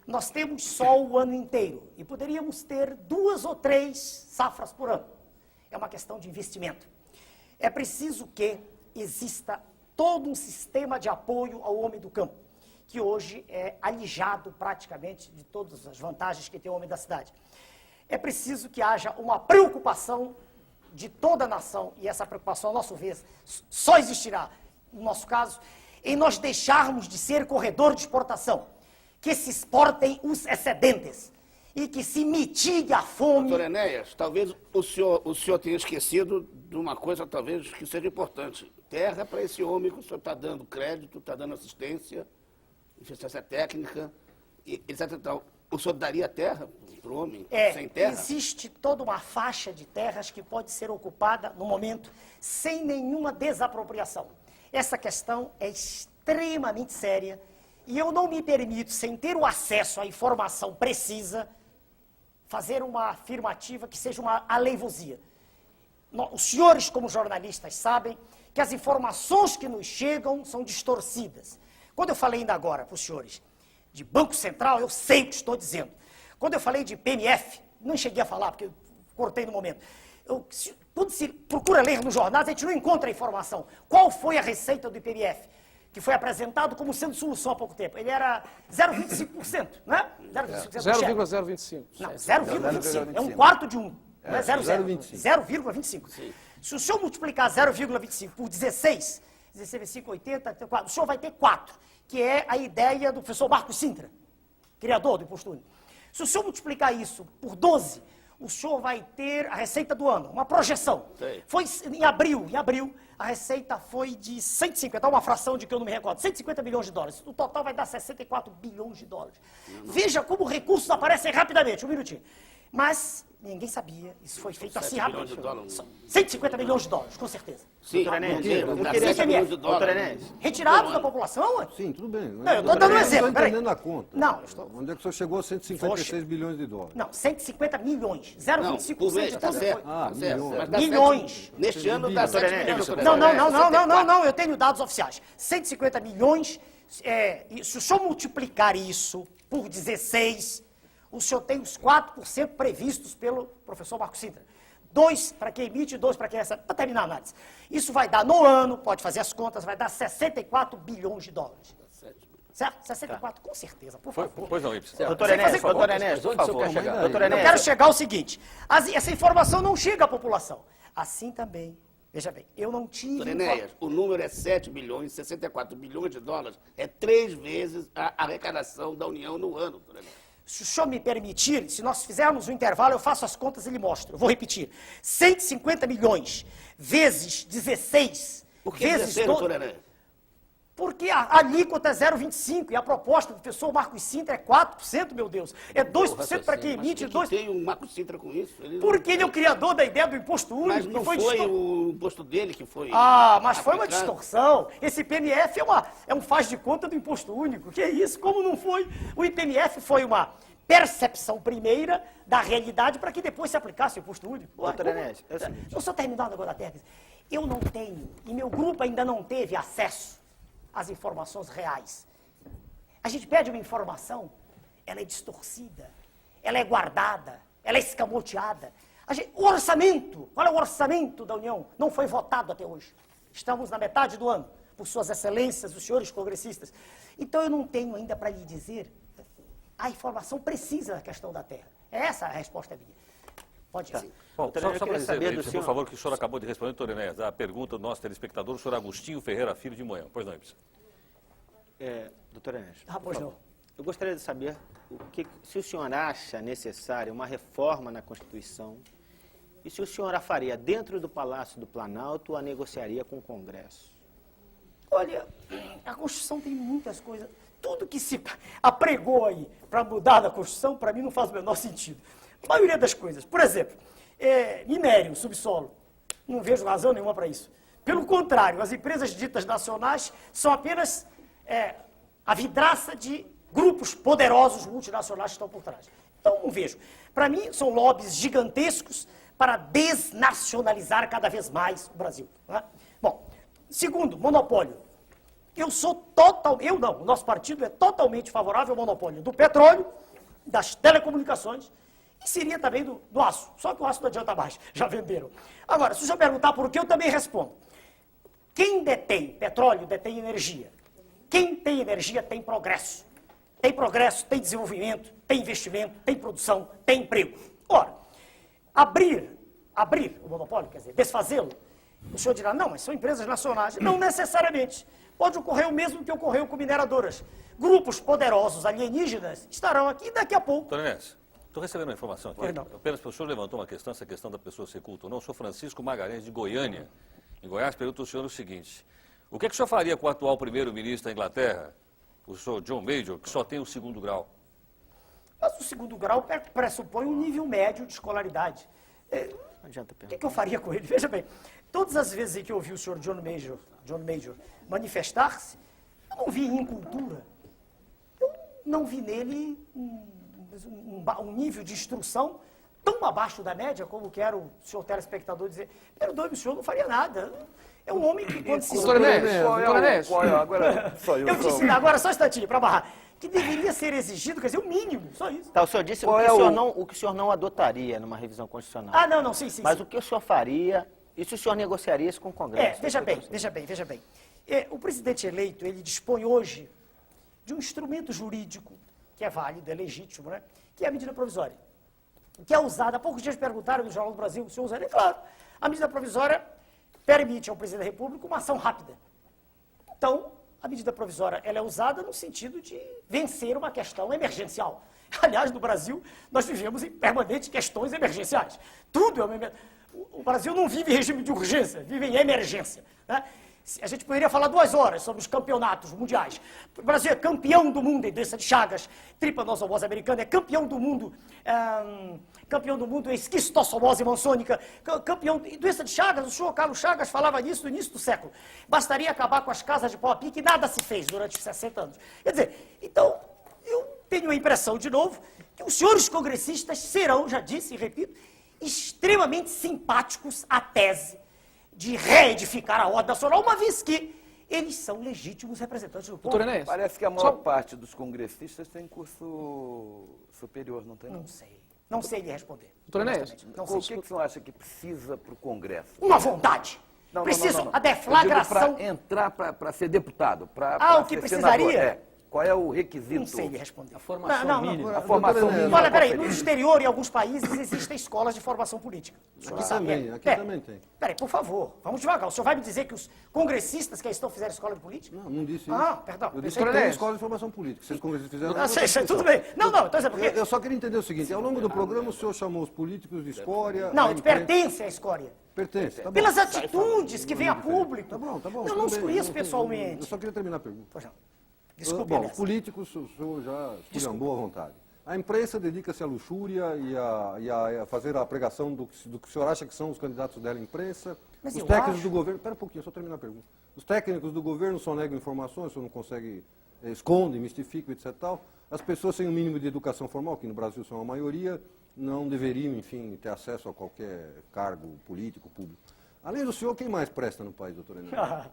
Nós temos sol o ano inteiro e poderíamos ter 2 ou 3 safras por ano. É uma questão de investimento. É preciso que exista todo um sistema de apoio ao homem do campo, que hoje é alijado praticamente de todas as vantagens que tem o homem da cidade. É preciso que haja uma preocupação de toda a nação, e essa preocupação, a nosso ver, só existirá, no nosso caso, em nós deixarmos de ser corredor de exportação, que se exportem os excedentes e que se mitigue a fome. Doutor Enéas, talvez o senhor tenha esquecido de uma coisa talvez que seja importante. Terra para esse homem que o senhor está dando crédito, está dando assistência técnica, etc. O senhor daria terra para o homem sem terra? Existe toda uma faixa de terras que pode ser ocupada no momento sem nenhuma desapropriação. Essa questão é extremamente séria e eu não me permito, sem ter o acesso à informação precisa, fazer uma afirmativa que seja uma aleivosia. Os senhores, como jornalistas, sabem que as informações que nos chegam são distorcidas. Quando eu falei ainda agora para os senhores de Banco Central, eu sei o que estou dizendo. Quando eu falei de PMF, não cheguei a falar, porque eu cortei no momento. Quando se procura ler nos jornais, a gente não encontra a informação. Qual foi a receita do IPMF? Que foi apresentado como sendo solução há pouco tempo. Ele era 0,25%, né? 0,025. Não, 0,25. É um quarto de um. Não é 0,25. Se o senhor multiplicar 0,25 por 16, 16 vezes 5, 80, o senhor vai ter 4, que é a ideia do professor Marcos Sintra, criador do Imposto Único. Se o senhor multiplicar isso por 12, o senhor vai ter a receita do ano, uma projeção. Foi em abril, a receita foi de 150, uma fração de que eu não me recordo, 150 bilhões de dólares. O total vai dar 64 bilhões de dólares. Veja como recursos aparecem rapidamente, um minutinho. Mas ninguém sabia, isso foi feito assim rápido. 150 milhões de dólares, com certeza. Sim, Doutor Enéas, eu eu queria queria saber. Doutor Enéas, Retirados da população? Ué? Sim, tudo bem. Não, eu estou dando um exemplo. Estou Peraí. entendendo a conta. Não, eu estou... Onde é que o senhor chegou a 156 bilhões de dólares? Não, 150 milhões. Não, 0,25% por mês, de tá tudo certo. foi. Ah, Tá certo. milhões. Mas dá Milhões. 7, neste ano dá 7 milhões. Não, eu tenho dados oficiais. 150 milhões, e se o senhor multiplicar isso por 16, o senhor tem os 4% previstos pelo professor Marcos Sintra. 2 para quem emite, 2 para quem recebe. Para terminar a análise. Isso vai dar no ano, pode fazer as contas, vai dar 64 bilhões de dólares. Certo? 64, com certeza, por favor. Pois não, Ibsen. doutor Você Enéas, fazer doutor contas, Enéas, por onde o senhor favor. quer chegar? Doutor Eu quero Enéas, chegar ao seguinte, essa informação não chega à população. Assim também, veja bem, eu não tive... Doutor Enéas, o número é 7 bilhões, 64 bilhões de dólares, é 3 vezes a arrecadação da União no ano, doutor Enéas. Se o senhor me permitir, se nós fizermos um intervalo, eu faço as contas e lhe mostro. Eu vou repetir. 150 milhões vezes 16 Por que vezes 16, doutor Enéas? Porque a alíquota é 0,25 e a proposta do professor Marcos Sintra é 4%, meu Deus. É 2% para quem emite, O que 2%. tem o Marcos Sintra com isso? Porque ele é o criador da ideia do imposto único. Mas não que foi distor- o imposto dele que foi... Ah, mas foi uma aplicado? distorção. Esse IPMF é um faz de conta do imposto único. Que isso? Como não foi? O IPMF foi uma percepção primeira da realidade para que depois se aplicasse o imposto único. Ué, Doutor como- Enéas, é o seguinte. Eu só terminando agora a tese. Eu não tenho, e meu grupo ainda não teve acesso às informações reais. A gente pede uma informação, ela é distorcida, ela é guardada, ela é escamoteada. O orçamento, qual é o orçamento da União? Não foi votado até hoje. Estamos na metade do ano, por suas excelências, os senhores congressistas. Então eu não tenho ainda para lhe dizer a informação precisa da questão da terra. Essa é a resposta minha. Pode ir. Bom, Doutor só Enéas, eu para queria dizer, saber do Ibsen, senhor- por favor, que o senhor acabou de responder, doutor Enéas, a pergunta do nosso telespectador, o senhor Agostinho Ferreira Filho de Moema. Pois não, Ibsen. Doutor Enéas, Ah, por pois favor. não. Eu gostaria de saber se o senhor acha necessária uma reforma na Constituição e se o senhor a faria dentro do Palácio do Planalto ou a negociaria com o Congresso. Olha, a Constituição tem muitas coisas. Tudo que se apregou aí para mudar da Constituição, para mim, não faz o menor sentido. A maioria das coisas. Por exemplo, minério, subsolo. Não vejo razão nenhuma para isso. Pelo contrário, as empresas ditas nacionais são apenas a vidraça de grupos poderosos multinacionais que estão por trás. Então, não vejo. Para mim, são lobbies gigantescos para desnacionalizar cada vez mais o Brasil. Não é? Bom, segundo, monopólio. O nosso partido é totalmente favorável ao monopólio do petróleo, das telecomunicações e seria também do aço. Só que o aço não adianta mais, já venderam. Agora, se o senhor perguntar por que, eu também respondo. Quem detém petróleo, detém energia. Quem tem energia, tem progresso. Tem progresso, tem desenvolvimento, tem investimento, tem produção, tem emprego. Ora, abrir o monopólio, quer dizer, desfazê-lo, o senhor dirá, não, mas são empresas nacionais. Não necessariamente. Pode ocorrer o mesmo que ocorreu com mineradoras. Grupos poderosos alienígenas estarão aqui daqui a pouco. Doutor Enéas, estou recebendo uma informação aqui. Pois não. Apenas o senhor levantou uma questão, essa questão da pessoa ser culta ou não. Eu sou Francisco Magalhães, de Goiânia. Em Goiás, pergunto ao senhor o seguinte. O que o senhor faria com o atual primeiro-ministro da Inglaterra, o senhor John Major, que só tem o 2º grau? Mas o 2º grau pressupõe um nível médio de escolaridade. Não adianta O perguntar. que eu faria com ele? Veja bem, todas as vezes em que eu ouvi o senhor John Major manifestar-se, eu não vi incultura. Eu não vi nele um nível de instrução tão abaixo da média como quer o senhor telespectador dizer. Perdoe-me, o senhor não faria nada. É um homem que quando se... Doutor Enéas, doutor Enéas. Agora, só eu. Eu disse, agora só um instantinho, para barrar. que deveria ser exigido, quer dizer, o mínimo, só isso. Tá, o senhor disse Qual o que, é o que o senhor não adotaria numa revisão constitucional. Ah, não, sim. Mas sim. o que o senhor faria, e se o senhor negociaria isso com o Congresso? Veja bem. O presidente eleito, ele dispõe hoje de um instrumento jurídico que é válido, é legítimo, né? Que é a medida provisória. Que é usada, há poucos dias perguntaram no Jornal do Brasil, o senhor usaria? Claro. A medida provisória permite ao presidente da República uma ação rápida. Então, a medida provisória ela é usada no sentido de vencer uma questão emergencial. Aliás, no Brasil, nós vivemos em permanentes questões emergenciais. Tudo é uma... O Brasil não vive em regime de urgência, vive em emergência, né? A gente poderia falar 2 horas sobre os campeonatos mundiais. O Brasil é campeão do mundo em doença de Chagas, tripanossomose americana, é campeão do mundo em esquistossomose maçônica, campeão em doença de Chagas. O senhor Carlos Chagas falava nisso no início do século. Bastaria acabar com as casas de pau a pique e nada se fez durante 60 anos. Quer dizer, então, eu tenho a impressão, de novo, que os senhores congressistas serão, já disse e repito, extremamente simpáticos à tese de reedificar a ordem nacional, uma vez que eles são legítimos representantes do povo. Doutor Enéas, Parece que a maior parte dos congressistas tem curso superior, não tem? Não sei lhe responder. doutor Enéas, honestamente. Não O sei. que você acha que precisa para o Congresso? Uma vontade. Preciso a deflagração. Para entrar, para ser deputado. O que precisaria? Qual é o requisito? Não sei lhe responder. A formação Não. mínima. A formação mínima. Olha, peraí, no exterior, em alguns países, existem escolas de formação política. O senhor Aqui sabe, também, é? aqui também tem. Peraí, por favor, vamos devagar. O senhor vai me dizer que os congressistas que estão fizeram escola de política? Não disse isso. Perdão. Eu disse Doutor que tem Enéas. escola de formação política. Vocês congressistas fizeram... Sei, tudo bem. Não, então é porque... Eu só queria entender o seguinte, ao longo do programa o senhor chamou os políticos de escória... Não, a ele imprensa- pertence à escória. Pertence, tá bom. Pelas atitudes que vêm a público. Tá bom. Eu tudo não os bem, conheço eu pessoalmente. Eu só queria terminar a pergunta. Pois não. Desculpe, Bom, Enéas. políticos, o senhor já esculhambou à vontade. A imprensa dedica-se à luxúria e a fazer a pregação do que o senhor acha que são os candidatos dela à imprensa. Mas Os eu técnicos acho- do governo... Espera um pouquinho, só terminar a pergunta. Os técnicos do governo só negam informações, o senhor não consegue... esconde, mistifica, etc. Tal. As pessoas sem o mínimo de educação formal, que no Brasil são a maioria, não deveriam, enfim, ter acesso a qualquer cargo político, público. Além do senhor, quem mais presta no país, doutor Enéas?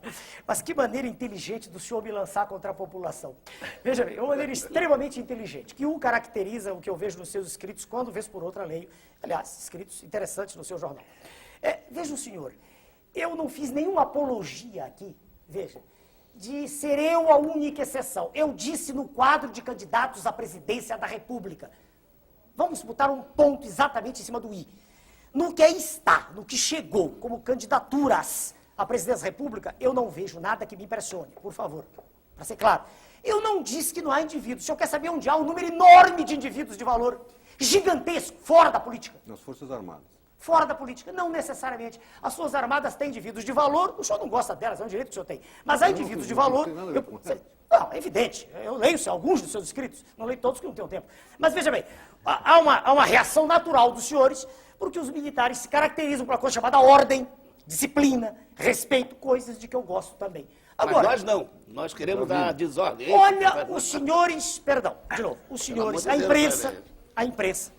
Mas que maneira inteligente do senhor me lançar contra a população. Veja bem, é uma maneira extremamente inteligente, que caracteriza o que eu vejo nos seus escritos, quando vez por outra leio, aliás, escritos interessantes no seu jornal. Veja o senhor, eu não fiz nenhuma apologia aqui, veja, de ser eu a única exceção. Eu disse no quadro de candidatos à presidência da República. Vamos botar um ponto exatamente em cima do i. No que está, no que chegou como candidaturas à presidência da República, eu não vejo nada que me impressione, por favor, para ser claro. Eu não disse que não há indivíduos. O senhor quer saber onde há um número enorme de indivíduos de valor, gigantesco, fora da política. Nas Forças Armadas. Fora da política, não necessariamente. As suas armadas têm indivíduos de valor, o senhor não gosta delas, é um direito que o senhor tem. Mas há indivíduos de valor... Não tem nada a ver com isso. Não, é evidente. Eu leio alguns dos seus escritos, não leio todos que não tenho tempo. Mas veja bem, há uma reação natural dos senhores, porque os militares se caracterizam por uma coisa chamada ordem, disciplina, respeito, coisas de que eu gosto também. Agora, Mas nós não. Nós queremos a desordem. olha, os senhores, perdão, de novo, os senhores, amor de Deus, a imprensa,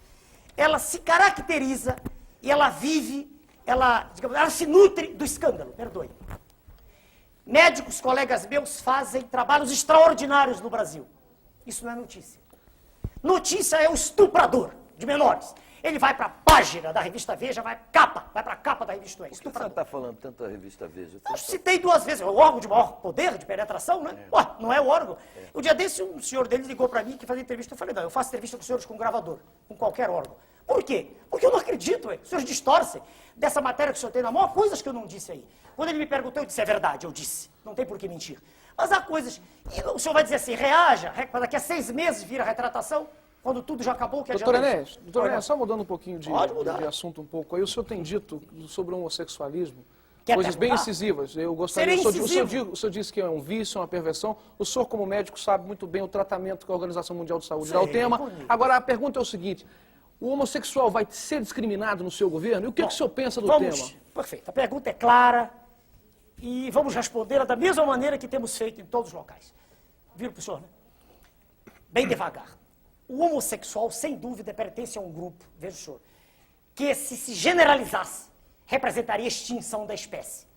ela se caracteriza e ela vive, ela se nutre do escândalo, perdoe. Médicos, colegas meus, fazem trabalhos extraordinários no Brasil. Isso não é notícia. Notícia é o estuprador de menores. Ele vai para a página da revista Veja, vai para a capa da revista Veja. Por que o senhor está falando tanto da revista Veja? Eu citei 2 vezes, é o órgão de maior poder de penetração, né? Ué, não é o órgão. O dia desse, um senhor dele ligou para mim que fazia entrevista. Eu falei, não, eu faço entrevista com os senhores com gravador, com qualquer órgão. Por quê? Porque eu não acredito, ué. Os senhores distorcem dessa matéria que o senhor tem na mão, há coisas que eu não disse aí. Quando ele me perguntou, eu disse, é verdade, eu disse. Não tem por que mentir. Mas há coisas... E o senhor vai dizer assim, reaja, para daqui a 6 meses vira retratação, quando tudo já acabou, que doutor adianta Enéas, isso? doutor Enéas, só mudando um pouquinho Pode mudar. de assunto um pouco aí, o senhor tem dito sobre o homossexualismo Quer coisas bem perguntar? incisivas. Eu gostaria, Serei o senhor disse que é um vício, uma perversão. O senhor, como médico, sabe muito bem o tratamento que a Organização Mundial de Saúde dá ao Sei, tema. bonito. Agora, a pergunta é o seguinte, o homossexual vai ser discriminado no seu governo? E o que, que o senhor pensa do tema? Perfeito. A pergunta é clara e vamos respondê-la da mesma maneira que temos feito em todos os locais. Viro para o senhor, né? Bem devagar. O homossexual, sem dúvida, pertence a um grupo, veja o senhor, que se generalizasse, representaria a extinção da espécie.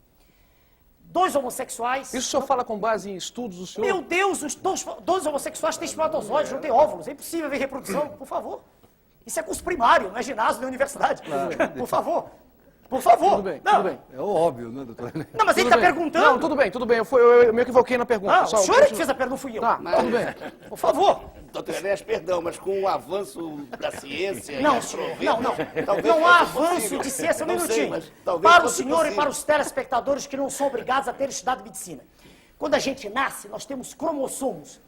2 homossexuais... Isso o senhor fala com base em estudos do senhor? Meu Deus, os dois homossexuais têm espermatozoides, não têm óvulos. É impossível haver reprodução, por favor. Isso é curso primário, não é ginásio nem universidade. Por favor. Por favor. Tudo bem, não. tudo bem. É óbvio, né, doutor? Não, mas ele Tudo está bem. perguntando. Não, tudo bem, tudo bem. Eu me equivoquei na pergunta. Não, pessoal. o senhor é que fez a pergunta, não fui eu. Tá, tudo bem. Por favor. Doutor Enéas, perdão, mas com o avanço da ciência... Não, e senhor, aproveitam, não. talvez Não há fosse avanço possível. de ciência, um Não sei, minutinho. mas talvez Para o fosse senhor e possível. para os telespectadores que não são obrigados a ter estudado medicina. Quando a gente nasce, nós temos cromossomos.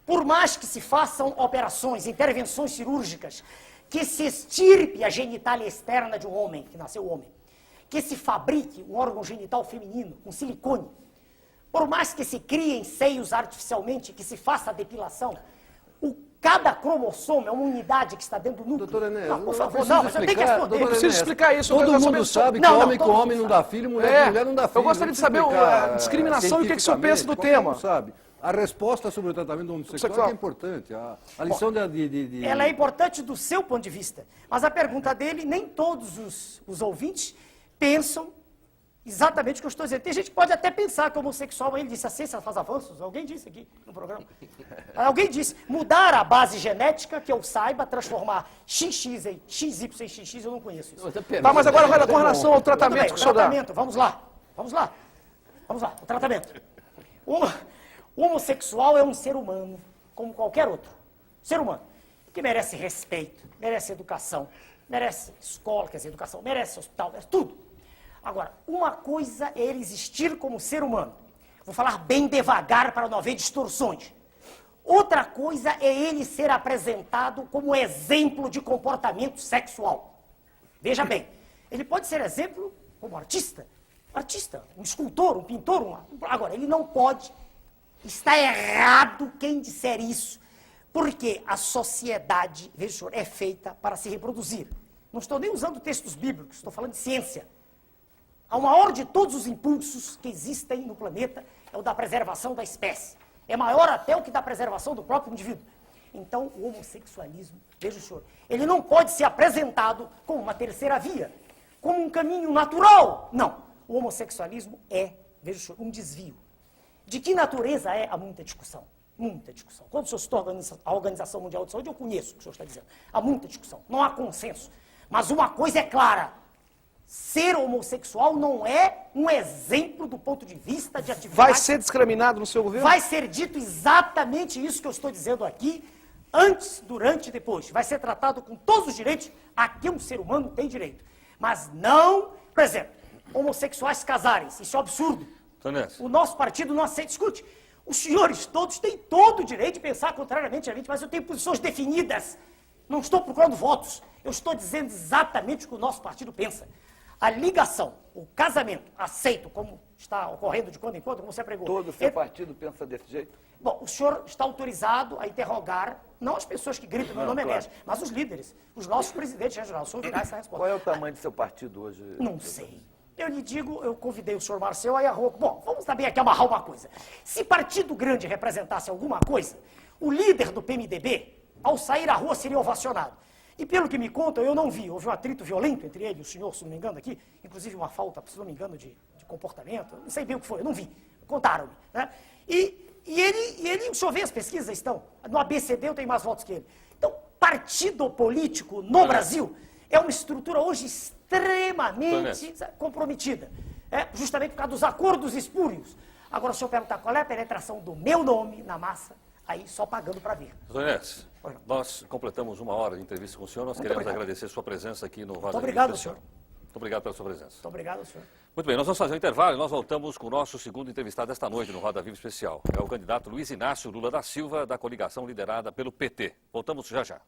Por mais que se façam operações, intervenções cirúrgicas, que se extirpe a genitália externa de um homem, que nasceu homem, que se fabrique um órgão genital feminino, um silicone, por mais que se criem seios artificialmente, que se faça a depilação, cada cromossomo é uma unidade que está dentro do núcleo. Doutor Enéas, Não, por eu favor, preciso não, você tem que explicar, responder. doutor Preciso Enéas, explicar isso. eu Todo quero mundo saber sabe que Não, homem todo com mundo homem não sabe. dá filho, mulher não dá filho. Eu gostaria de saber a discriminação e o que o senhor pensa do tema. Sabe? A resposta sobre o tratamento homossexual é importante. A lição de... Ela é importante do seu ponto de vista, mas a pergunta dele, nem todos os ouvintes pensam exatamente o que eu estou dizendo. Tem gente que pode até pensar que o homossexual, ele disse, a ciência faz avanços, alguém disse aqui no programa. Alguém disse, mudar a base genética, que eu saiba, transformar XX em XY em XX, eu não conheço isso. Tá, mas agora vai com relação ao tratamento que o senhor dá. Tratamento, vamos lá, o tratamento. O homossexual é um ser humano, como qualquer outro. Ser humano, que merece respeito, merece educação, merece escola, quer dizer, educação, merece hospital, merece tudo. Agora, uma coisa é ele existir como ser humano. Vou falar bem devagar para não haver distorções. Outra coisa é ele ser apresentado como exemplo de comportamento sexual. Veja bem, ele pode ser exemplo como artista, um escultor, um pintor, agora, ele não pode. Está errado quem disser isso, porque a sociedade, veja, senhor, é feita para se reproduzir. Não estou nem usando textos bíblicos, estou falando de ciência. O maior de todos os impulsos que existem no planeta é o da preservação da espécie. É maior até o que da preservação do próprio indivíduo. Então, o homossexualismo, veja o senhor, ele não pode ser apresentado como uma terceira via, como um caminho natural. Não. O homossexualismo é, veja o senhor, um desvio. De que natureza é? Há muita discussão. Muita discussão. Quando o senhor citou a Organização Mundial de Saúde, eu conheço o que o senhor está dizendo. Há muita discussão. Não há consenso. Mas uma coisa é clara. Ser homossexual não é um exemplo do ponto de vista de atividade. Vai ser discriminado no seu governo? Vai ser dito exatamente isso que eu estou dizendo aqui, antes, durante e depois. Vai ser tratado com todos os direitos a que um ser humano tem direito. Mas não, por exemplo, homossexuais casarem-se. Isso é um absurdo. O nosso partido não aceita. Escute, os senhores todos têm todo o direito de pensar contrariamente a mim, mas eu tenho posições definidas. Não estou procurando votos. Eu estou dizendo exatamente o que o nosso partido pensa. A ligação, o casamento, aceito, como está ocorrendo de quando em quando, como você pregou. Todo o seu partido pensa desse jeito? Bom, o senhor está autorizado a interrogar, não as pessoas que gritam meu nome é Enéas, mas os líderes, os nossos presidentes regionais. O senhor virá essa resposta. Qual é o tamanho do seu partido hoje? Não sei. Eu lhe digo, eu convidei o senhor Marcel aí a roupa. Bom, vamos também aqui amarrar uma coisa. Se partido grande representasse alguma coisa, o líder do PMDB, ao sair à rua, seria ovacionado. E pelo que me contam, eu não vi. Houve um atrito violento entre ele e o senhor, se não me engano, aqui. Inclusive uma falta, se não me engano, de comportamento. Não sei bem o que foi, eu não vi. Contaram-me. Né? E ele, o senhor vê as pesquisas, estão. No ABCD eu tenho mais votos que ele. Então, partido político no Brasil é uma estrutura hoje extremamente comprometida. Justamente por causa dos acordos espúrios. Agora, se eu perguntar qual é a penetração do meu nome na massa, aí só pagando para ver. Doutor Enéas, nós completamos 1 hora de entrevista com o senhor. Nós queremos agradecer sua presença aqui no Roda Muito obrigado, Especial. senhor. Muito obrigado pela sua presença. Muito obrigado, senhor. Muito bem, nós vamos fazer um intervalo e nós voltamos com o nosso segundo entrevistado esta noite no Roda Viva Especial. É o candidato Luiz Inácio Lula da Silva, da coligação liderada pelo PT. Voltamos já já.